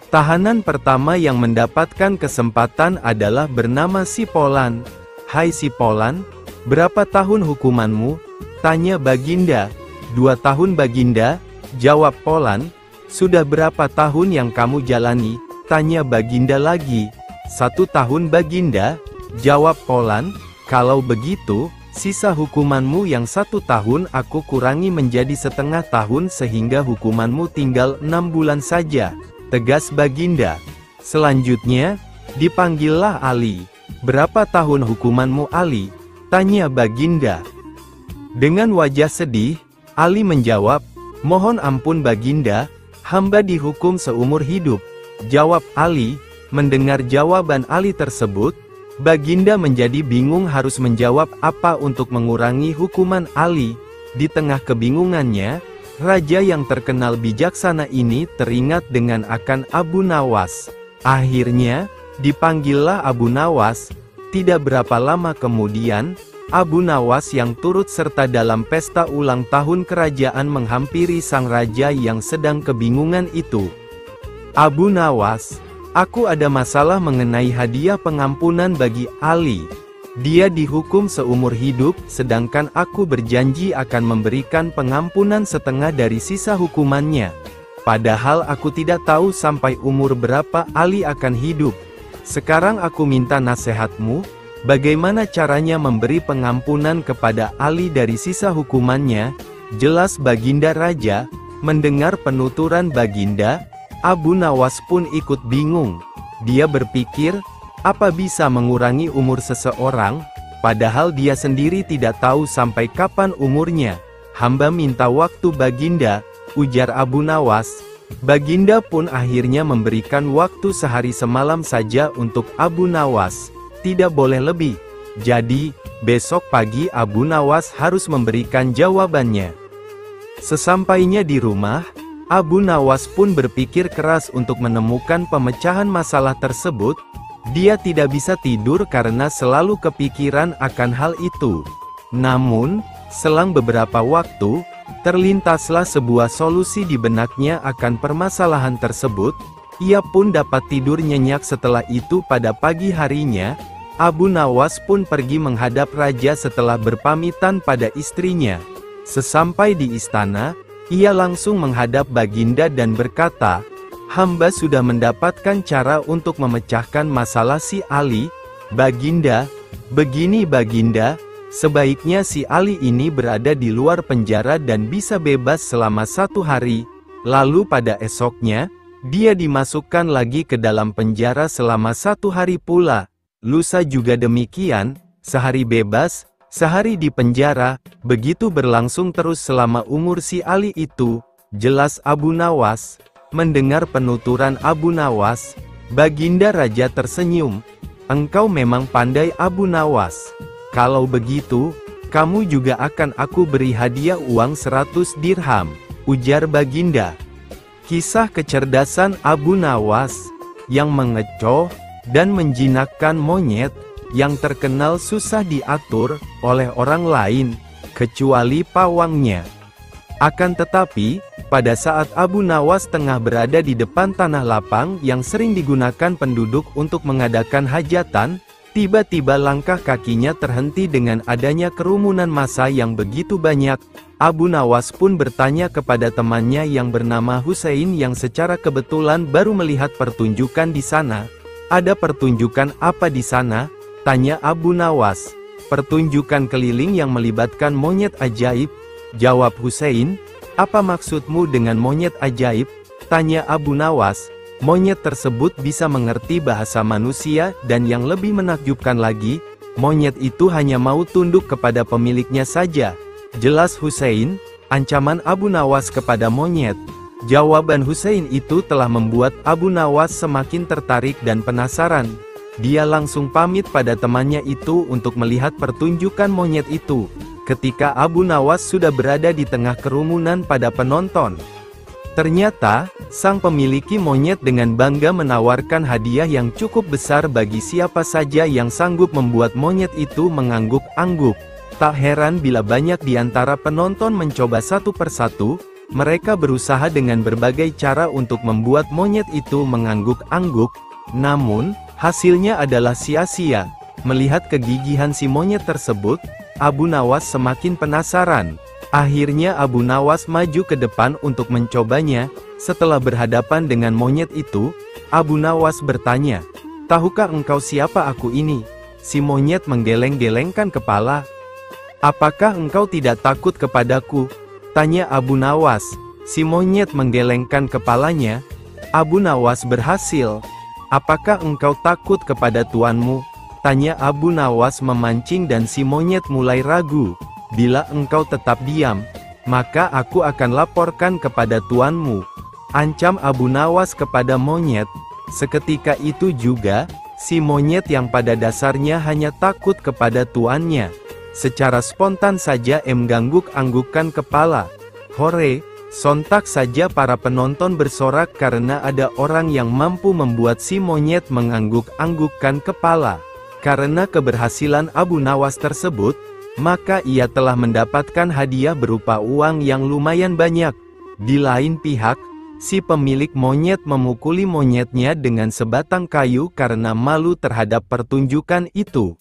Tahanan pertama yang mendapatkan kesempatan adalah bernama Sipolan. "Hai Sipolan, berapa tahun hukumanmu?" tanya Baginda. "2 tahun Baginda," jawab Polan. "Sudah berapa tahun yang kamu jalani?" tanya Baginda lagi. "1 tahun Baginda," jawab Polan. "Kalau begitu, sisa hukumanmu yang 1 tahun aku kurangi menjadi setengah tahun sehingga hukumanmu tinggal 6 bulan saja," tegas Baginda. Selanjutnya, dipanggillah Ali. "Berapa tahun hukumanmu Ali?" tanya Baginda. Dengan wajah sedih, Ali menjawab, "Mohon ampun Baginda, hamba dihukum seumur hidup," jawab Ali. Mendengar jawaban Ali tersebut, Baginda menjadi bingung harus menjawab apa untuk mengurangi hukuman Ali. Di tengah kebingungannya, raja yang terkenal bijaksana ini teringat dengan akan Abu Nawas. Akhirnya, dipanggillah Abu Nawas. Tidak berapa lama kemudian, Abu Nawas yang turut serta dalam pesta ulang tahun kerajaan menghampiri sang raja yang sedang kebingungan itu. "Abu Nawas, aku ada masalah mengenai hadiah pengampunan bagi Ali. Dia dihukum seumur hidup, sedangkan aku berjanji akan memberikan pengampunan setengah dari sisa hukumannya. Padahal aku tidak tahu sampai umur berapa Ali akan hidup. Sekarang aku minta nasihatmu, bagaimana caranya memberi pengampunan kepada Ali dari sisa hukumannya?" Jelas Baginda Raja. Mendengar penuturan Baginda, Abu Nawas pun ikut bingung. Dia berpikir, apa bisa mengurangi umur seseorang? padahal dia sendiri tidak tahu sampai kapan umurnya. Hamba minta waktu Baginda, ujar Abu Nawas. Baginda pun akhirnya memberikan waktu sehari semalam saja untuk Abu Nawas, tidak boleh lebih. Jadi, besok pagi Abu Nawas harus memberikan jawabannya. Sesampainya di rumah, Abu Nawas pun berpikir keras untuk menemukan pemecahan masalah tersebut. Dia tidak bisa tidur karena selalu kepikiran akan hal itu. Namun, selang beberapa waktu, terlintaslah sebuah solusi di benaknya akan permasalahan tersebut. Ia pun dapat tidur nyenyak. Setelah itu pada pagi harinya, Abu Nawas pun pergi menghadap raja setelah berpamitan pada istrinya. Sesampai di istana, ia langsung menghadap Baginda dan berkata, "Hamba sudah mendapatkan cara untuk memecahkan masalah si Ali. Baginda, begini Baginda, sebaiknya si Ali ini berada di luar penjara dan bisa bebas selama 1 hari, lalu pada esoknya, dia dimasukkan lagi ke dalam penjara selama 1 hari pula. Lusa juga demikian, sehari bebas, sehari di penjara, begitu berlangsung terus selama umur si Ali itu," jelas Abu Nawas. Mendengar penuturan Abu Nawas, Baginda Raja tersenyum. "Engkau memang pandai Abu Nawas. Kalau begitu, kamu juga akan aku beri hadiah uang 100 dirham, ujar Baginda. Kisah kecerdasan Abu Nawas, yang mengecoh dan menjinakkan monyet, yang terkenal susah diatur oleh orang lain, kecuali pawangnya. Akan tetapi, pada saat Abu Nawas tengah berada di depan tanah lapang yang sering digunakan penduduk untuk mengadakan hajatan, tiba-tiba langkah kakinya terhenti dengan adanya kerumunan massa yang begitu banyak. Abu Nawas pun bertanya kepada temannya yang bernama Husain yang secara kebetulan baru melihat pertunjukan di sana. "Ada pertunjukan apa di sana?" tanya Abu Nawas. "Pertunjukan keliling yang melibatkan monyet ajaib," jawab Husain. "Apa maksudmu dengan monyet ajaib?" tanya Abu Nawas. "Monyet tersebut bisa mengerti bahasa manusia dan yang lebih menakjubkan lagi, monyet itu hanya mau tunduk kepada pemiliknya saja," jelas Husain. Ancaman Abu Nawas kepada monyet. Jawaban Husain itu telah membuat Abu Nawas semakin tertarik dan penasaran. Dia langsung pamit pada temannya itu untuk melihat pertunjukan monyet itu. Ketika Abu Nawas sudah berada di tengah kerumunan pada penonton, ternyata, sang pemiliki monyet dengan bangga menawarkan hadiah yang cukup besar bagi siapa saja yang sanggup membuat monyet itu mengangguk-angguk. Tak heran bila banyak di antara penonton mencoba satu persatu. Mereka berusaha dengan berbagai cara untuk membuat monyet itu mengangguk-angguk, namun, hasilnya adalah sia-sia. Melihat kegigihan si monyet tersebut, Abu Nawas semakin penasaran. Akhirnya Abu Nawas maju ke depan untuk mencobanya. Setelah berhadapan dengan monyet itu, Abu Nawas bertanya, "Tahukah engkau siapa aku ini?" Si monyet menggeleng-gelengkan kepala. "Apakah engkau tidak takut kepadaku?" tanya Abu Nawas. Si monyet menggelengkan kepalanya. Abu Nawas berhasil. "Apakah engkau takut kepada tuanmu?" tanya Abu Nawas memancing dan si monyet mulai ragu. "Bila engkau tetap diam, maka aku akan laporkan kepada tuanmu," ancam Abu Nawas kepada monyet. Seketika itu juga, si monyet yang pada dasarnya hanya takut kepada tuannya, secara spontan saja mengangguk-anggukkan kepala. Hore! Sontak saja para penonton bersorak karena ada orang yang mampu membuat si monyet mengangguk-anggukkan kepala. Karena keberhasilan Abu Nawas tersebut, maka ia telah mendapatkan hadiah berupa uang yang lumayan banyak. Di lain pihak, si pemilik monyet memukuli monyetnya dengan sebatang kayu karena malu terhadap pertunjukan itu.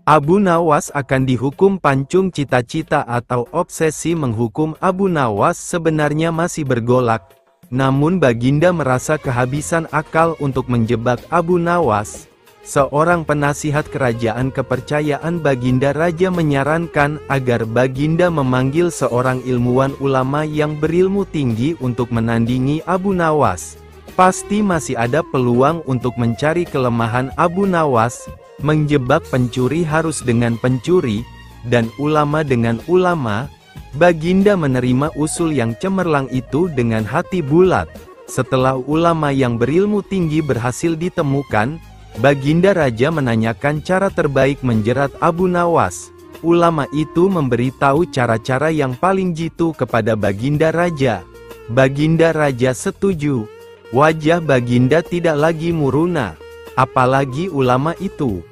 Abu Nawas akan dihukum pancung. Cita-cita atau obsesi menghukum Abu Nawas sebenarnya masih bergolak. Namun Baginda merasa kehabisan akal untuk menjebak Abu Nawas. Seorang penasihat kerajaan kepercayaan Baginda Raja menyarankan agar Baginda memanggil seorang ilmuwan ulama yang berilmu tinggi untuk menandingi Abu Nawas. Pasti masih ada peluang untuk mencari kelemahan Abu Nawas. menjebak pencuri harus dengan pencuri, dan ulama dengan ulama. Baginda menerima usul yang cemerlang itu dengan hati bulat. Setelah ulama yang berilmu tinggi berhasil ditemukan, Baginda Raja menanyakan cara terbaik menjerat Abu Nawas. Ulama itu memberitahu cara-cara yang paling jitu kepada Baginda Raja. Baginda Raja setuju. Wajah Baginda tidak lagi muruna. Apalagi ulama itu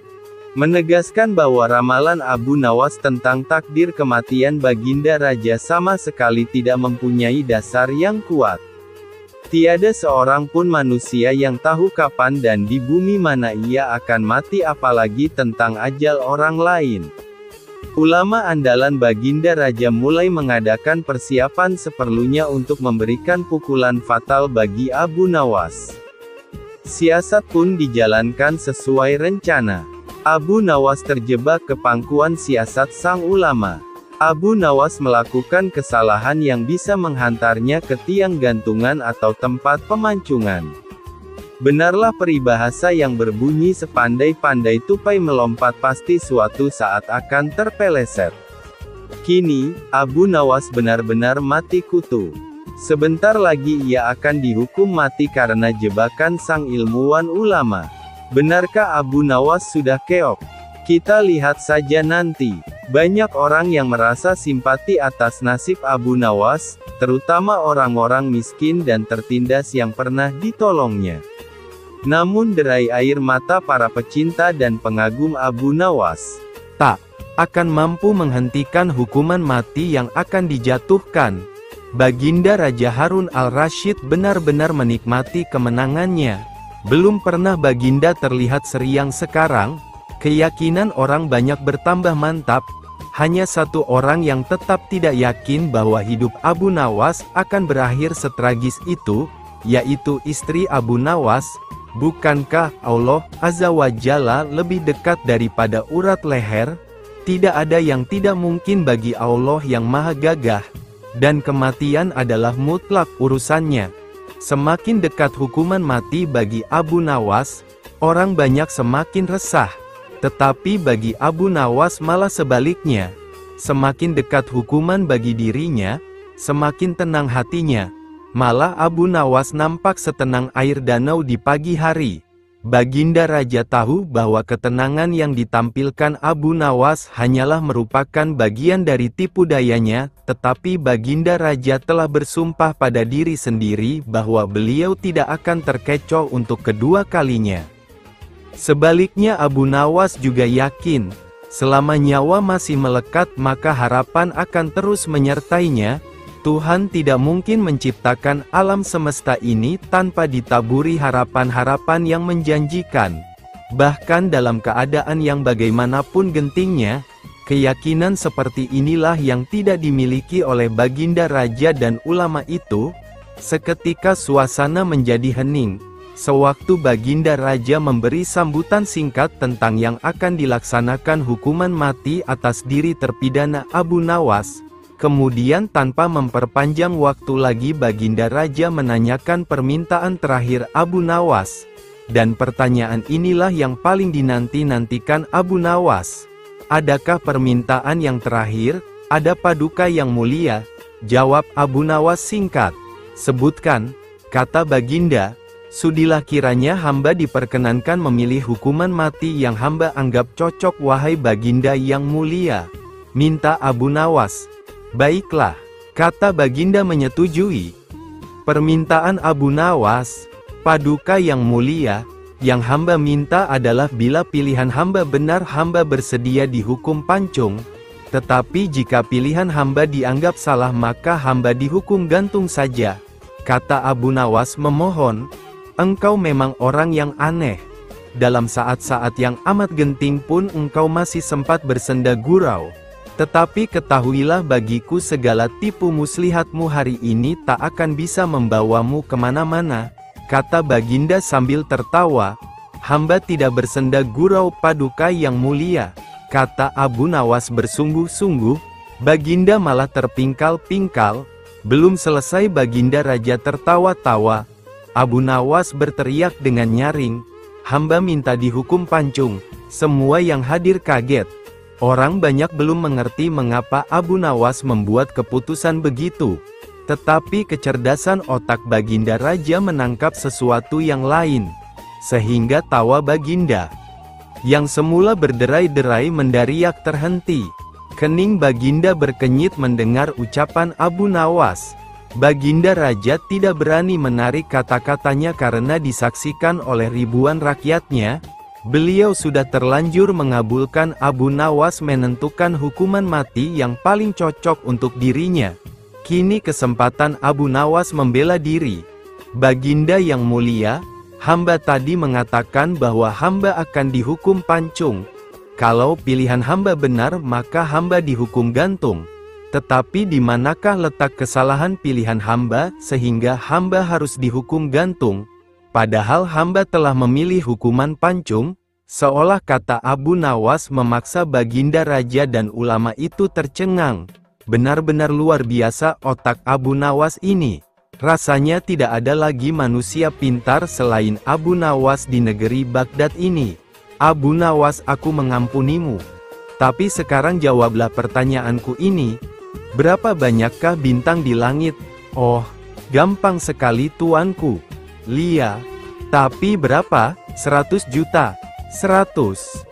menegaskan bahwa ramalan Abu Nawas tentang takdir kematian Baginda Raja sama sekali tidak mempunyai dasar yang kuat. Tiada seorang pun manusia yang tahu kapan dan di bumi mana ia akan mati, apalagi tentang ajal orang lain. Ulama andalan Baginda Raja mulai mengadakan persiapan seperlunya untuk memberikan pukulan fatal bagi Abu Nawas. Siasat pun dijalankan sesuai rencana. Abu Nawas terjebak ke pangkuan siasat sang ulama. Abu Nawas melakukan kesalahan yang bisa menghantarnya ke tiang gantungan atau tempat pemancungan. Benarlah peribahasa yang berbunyi sepandai-pandai tupai melompat pasti suatu saat akan terpeleset. Kini, Abu Nawas benar-benar mati kutu. Sebentar lagi ia akan dihukum mati karena jebakan sang ilmuwan ulama. Benarkah Abu Nawas sudah keok? Kita lihat saja nanti. Banyak orang yang merasa simpati atas nasib Abu Nawas, terutama orang-orang miskin dan tertindas yang pernah ditolongnya. Namun derai air mata para pecinta dan pengagum Abu Nawas tak akan mampu menghentikan hukuman mati yang akan dijatuhkan. Baginda Raja Harun al-Rasyid benar-benar menikmati kemenangannya. Belum pernah Baginda terlihat seriang sekarang. Keyakinan orang banyak bertambah mantap. Hanya satu orang yang tetap tidak yakin bahwa hidup Abu Nawas akan berakhir setragis itu, yaitu istri Abu Nawas. Bukankah Allah Azza wa Jalla lebih dekat daripada urat leher? Tidak ada yang tidak mungkin bagi Allah yang maha gagah. Dan kematian adalah mutlak urusannya. Semakin dekat hukuman mati bagi Abu Nawas, orang banyak semakin resah. Tetapi bagi Abu Nawas malah sebaliknya. Semakin dekat hukuman bagi dirinya, semakin tenang hatinya. Malah Abu Nawas nampak setenang air danau di pagi hari. Baginda Raja tahu bahwa ketenangan yang ditampilkan Abu Nawas hanyalah merupakan bagian dari tipu dayanya, tetapi Baginda Raja telah bersumpah pada diri sendiri bahwa beliau tidak akan terkecoh untuk kedua kalinya. Sebaliknya Abu Nawas juga yakin, selama nyawa masih melekat maka harapan akan terus menyertainya. Tuhan tidak mungkin menciptakan alam semesta ini tanpa ditaburi harapan-harapan yang menjanjikan. Bahkan dalam keadaan yang bagaimanapun gentingnya, keyakinan seperti inilah yang tidak dimiliki oleh Baginda Raja dan ulama itu. Seketika suasana menjadi hening. Sewaktu Baginda Raja memberi sambutan singkat tentang yang akan dilaksanakan hukuman mati atas diri terpidana Abu Nawas. Kemudian tanpa memperpanjang waktu lagi Baginda Raja menanyakan permintaan terakhir Abu Nawas. Dan pertanyaan inilah yang paling dinanti-nantikan Abu Nawas. Adakah permintaan yang terakhir? Ada paduka yang mulia? Jawab Abu Nawas singkat. Sebutkan, kata Baginda. Sudilah kiranya hamba diperkenankan memilih hukuman mati yang hamba anggap cocok wahai Baginda yang mulia. Minta Abu Nawas. Baiklah, kata Baginda menyetujui. Permintaan Abu Nawas, paduka yang mulia, yang hamba minta adalah bila pilihan hamba benar hamba bersedia dihukum pancung. Tetapi jika pilihan hamba dianggap salah maka hamba dihukum gantung saja. Kata Abu Nawas memohon, engkau memang orang yang aneh. Dalam saat-saat yang amat genting pun engkau masih sempat bersenda gurau. Tetapi ketahuilah bagiku segala tipu muslihatmu hari ini tak akan bisa membawamu kemana-mana. Kata Baginda sambil tertawa, hamba tidak bersenda gurau paduka yang mulia. Kata Abu Nawas bersungguh-sungguh. Baginda malah terpingkal-pingkal. Belum selesai Baginda Raja tertawa-tawa, Abu Nawas berteriak dengan nyaring, hamba minta dihukum pancung." Semua yang hadir kaget. Orang banyak belum mengerti mengapa Abu Nawas membuat keputusan begitu. Tetapi kecerdasan otak Baginda Raja menangkap sesuatu yang lain. Sehingga tawa Baginda, yang semula berderai-derai mendadak terhenti. Kening Baginda berkenyit mendengar ucapan Abu Nawas. Baginda Raja tidak berani menarik kata-katanya karena disaksikan oleh ribuan rakyatnya. Beliau sudah terlanjur mengabulkan Abu Nawas menentukan hukuman mati yang paling cocok untuk dirinya. Kini kesempatan Abu Nawas membela diri. "Baginda yang mulia, hamba tadi mengatakan bahwa hamba akan dihukum pancung. Kalau pilihan hamba benar maka hamba dihukum gantung. Tetapi di manakah letak kesalahan pilihan hamba sehingga hamba harus dihukum gantung? Padahal hamba telah memilih hukuman pancung." Seolah kata Abu Nawas memaksa Baginda Raja dan ulama itu tercengang. Benar-benar luar biasa otak Abu Nawas ini. Rasanya tidak ada lagi manusia pintar selain Abu Nawas di negeri Baghdad ini. "Abu Nawas, aku mengampunimu. Tapi sekarang jawablah pertanyaanku ini. Berapa banyakkah bintang di langit?" "Oh, gampang sekali tuanku. Lia." "Tapi berapa? 100 juta? 100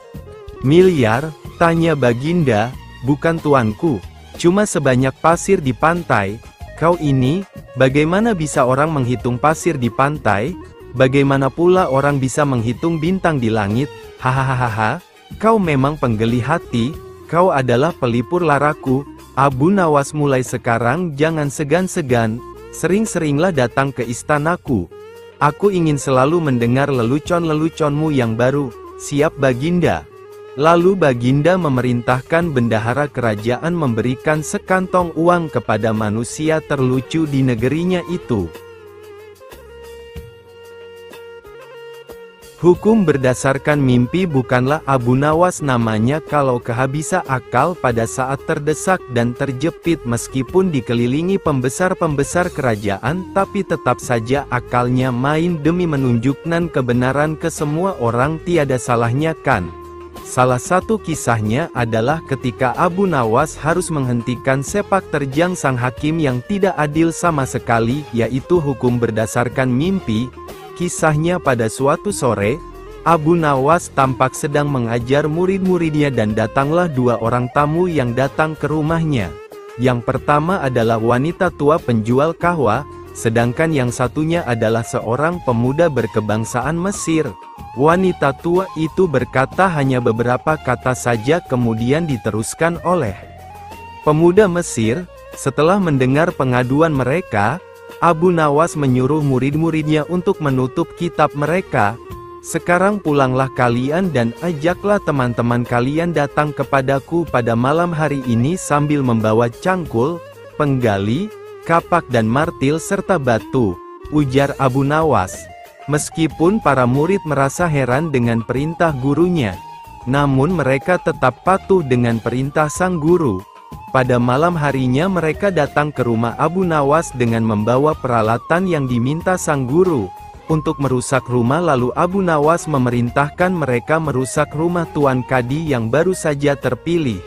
miliar? Tanya Baginda. "Bukan tuanku. Cuma sebanyak pasir di pantai." "Kau ini, bagaimana bisa orang menghitung pasir di pantai? Bagaimana pula orang bisa menghitung bintang di langit? Hahaha, kau memang penggeli hati, kau adalah pelipur laraku. Abu Nawas, mulai sekarang jangan segan-segan, sering-seringlah datang ke istanaku. Aku ingin selalu mendengar lelucon-leluconmu yang baru." "Siap Baginda." Lalu Baginda memerintahkan bendahara kerajaan memberikan sekantong uang kepada manusia terlucu di negerinya itu. Hukum berdasarkan mimpi bukanlah Abu Nawas namanya kalau kehabisan akal pada saat terdesak dan terjepit meskipun dikelilingi pembesar-pembesar kerajaan, tapi tetap saja akalnya main demi menunjukkan kebenaran ke semua orang, tiada salahnya kan? Salah satu kisahnya adalah ketika Abu Nawas harus menghentikan sepak terjang sang hakim yang tidak adil sama sekali, yaitu hukum berdasarkan mimpi. Kisahnya pada suatu sore, Abu Nawas tampak sedang mengajar murid-muridnya dan datanglah dua orang tamu yang datang ke rumahnya. Yang pertama adalah wanita tua penjual kahwa, sedangkan yang satunya adalah seorang pemuda berkebangsaan Mesir. Wanita tua itu berkata hanya beberapa kata saja kemudian diteruskan oleh pemuda Mesir. Setelah mendengar pengaduan mereka, Abu Nawas menyuruh murid-muridnya untuk menutup kitab mereka. "Sekarang pulanglah kalian dan ajaklah teman-teman kalian datang kepadaku pada malam hari ini sambil membawa cangkul, penggali, kapak dan martil serta batu," ujar Abu Nawas. Meskipun para murid merasa heran dengan perintah gurunya, namun mereka tetap patuh dengan perintah sang guru. Pada malam harinya mereka datang ke rumah Abu Nawas dengan membawa peralatan yang diminta sang guru untuk merusak rumah, lalu Abu Nawas memerintahkan mereka merusak rumah Tuan Kadi yang baru saja terpilih.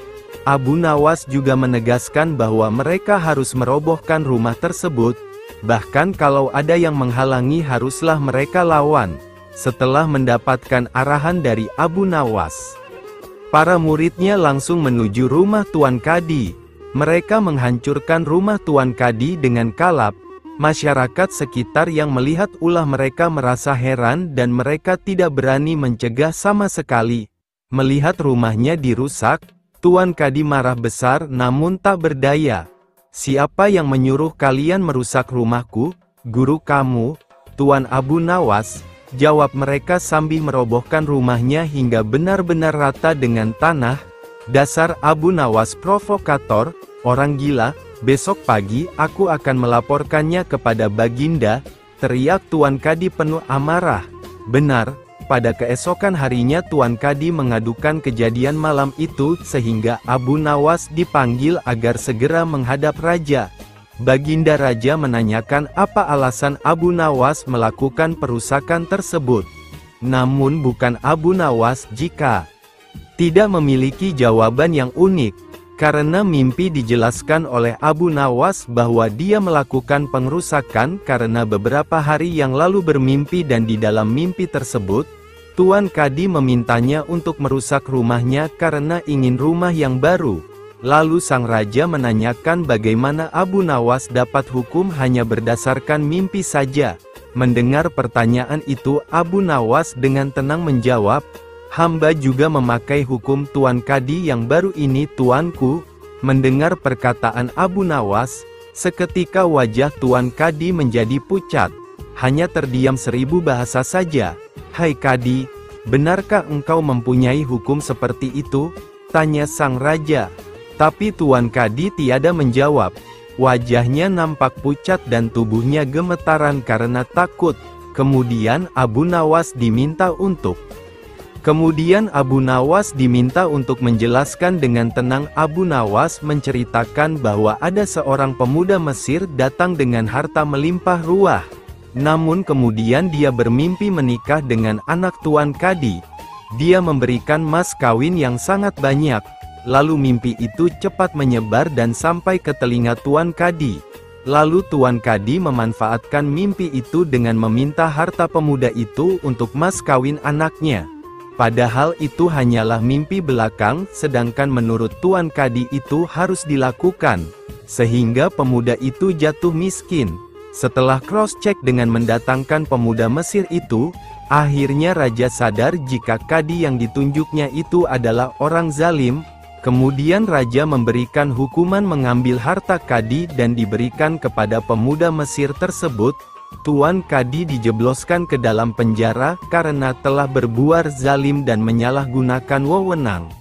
Abu Nawas juga menegaskan bahwa mereka harus merobohkan rumah tersebut, bahkan kalau ada yang menghalangi haruslah mereka lawan. Setelah mendapatkan arahan dari Abu Nawas, para muridnya langsung menuju rumah Tuan Kadi. Mereka menghancurkan rumah Tuan Kadi dengan kalap. Masyarakat sekitar yang melihat ulah mereka merasa heran dan mereka tidak berani mencegah sama sekali. Melihat rumahnya dirusak, Tuan Kadi marah besar namun tak berdaya. "Siapa yang menyuruh kalian merusak rumahku?" "Guru kamu, Tuan Abu Nawas," jawab mereka sambil merobohkan rumahnya hingga benar-benar rata dengan tanah. "Dasar Abu Nawas provokator, orang gila, besok pagi aku akan melaporkannya kepada Baginda," teriak Tuan Kadi penuh amarah. Benar, pada keesokan harinya Tuan Kadi mengadukan kejadian malam itu sehingga Abu Nawas dipanggil agar segera menghadap raja. Baginda Raja menanyakan apa alasan Abu Nawas melakukan perusakan tersebut. Namun bukan Abu Nawas jika tidak memiliki jawaban yang unik, karena mimpi dijelaskan oleh Abu Nawas bahwa dia melakukan pengerusakan karena beberapa hari yang lalu bermimpi dan di dalam mimpi tersebut, Tuan Kadi memintanya untuk merusak rumahnya karena ingin rumah yang baru. Lalu sang raja menanyakan bagaimana Abu Nawas dapat hukum hanya berdasarkan mimpi saja. Mendengar pertanyaan itu, Abu Nawas dengan tenang menjawab, "Hamba juga memakai hukum Tuan Kadi yang baru ini tuanku." Mendengar perkataan Abu Nawas, seketika wajah Tuan Kadi menjadi pucat. Hanya terdiam 1000 bahasa saja. "Hai Kadi, benarkah engkau mempunyai hukum seperti itu?" tanya sang raja. Tapi Tuan Kadi tiada menjawab. Wajahnya nampak pucat dan tubuhnya gemetaran karena takut. Kemudian Abu Nawas diminta untuk menjelaskan dengan tenang. Abu Nawas menceritakan bahwa ada seorang pemuda Mesir datang dengan harta melimpah ruah. Namun kemudian dia bermimpi menikah dengan anak Tuan Kadi. Dia memberikan mas kawin yang sangat banyak. Lalu mimpi itu cepat menyebar dan sampai ke telinga Tuan Kadi. Lalu Tuan Kadi memanfaatkan mimpi itu dengan meminta harta pemuda itu untuk mas kawin anaknya. Padahal itu hanyalah mimpi belakang, sedangkan menurut Tuan Kadi itu harus dilakukan. Sehingga pemuda itu jatuh miskin. Setelah cross-check dengan mendatangkan pemuda Mesir itu, akhirnya raja sadar jika Kadi yang ditunjuknya itu adalah orang zalim. Kemudian raja memberikan hukuman mengambil harta Kadi dan diberikan kepada pemuda Mesir tersebut. Tuan Kadi dijebloskan ke dalam penjara karena telah berbuat zalim dan menyalahgunakan wewenang.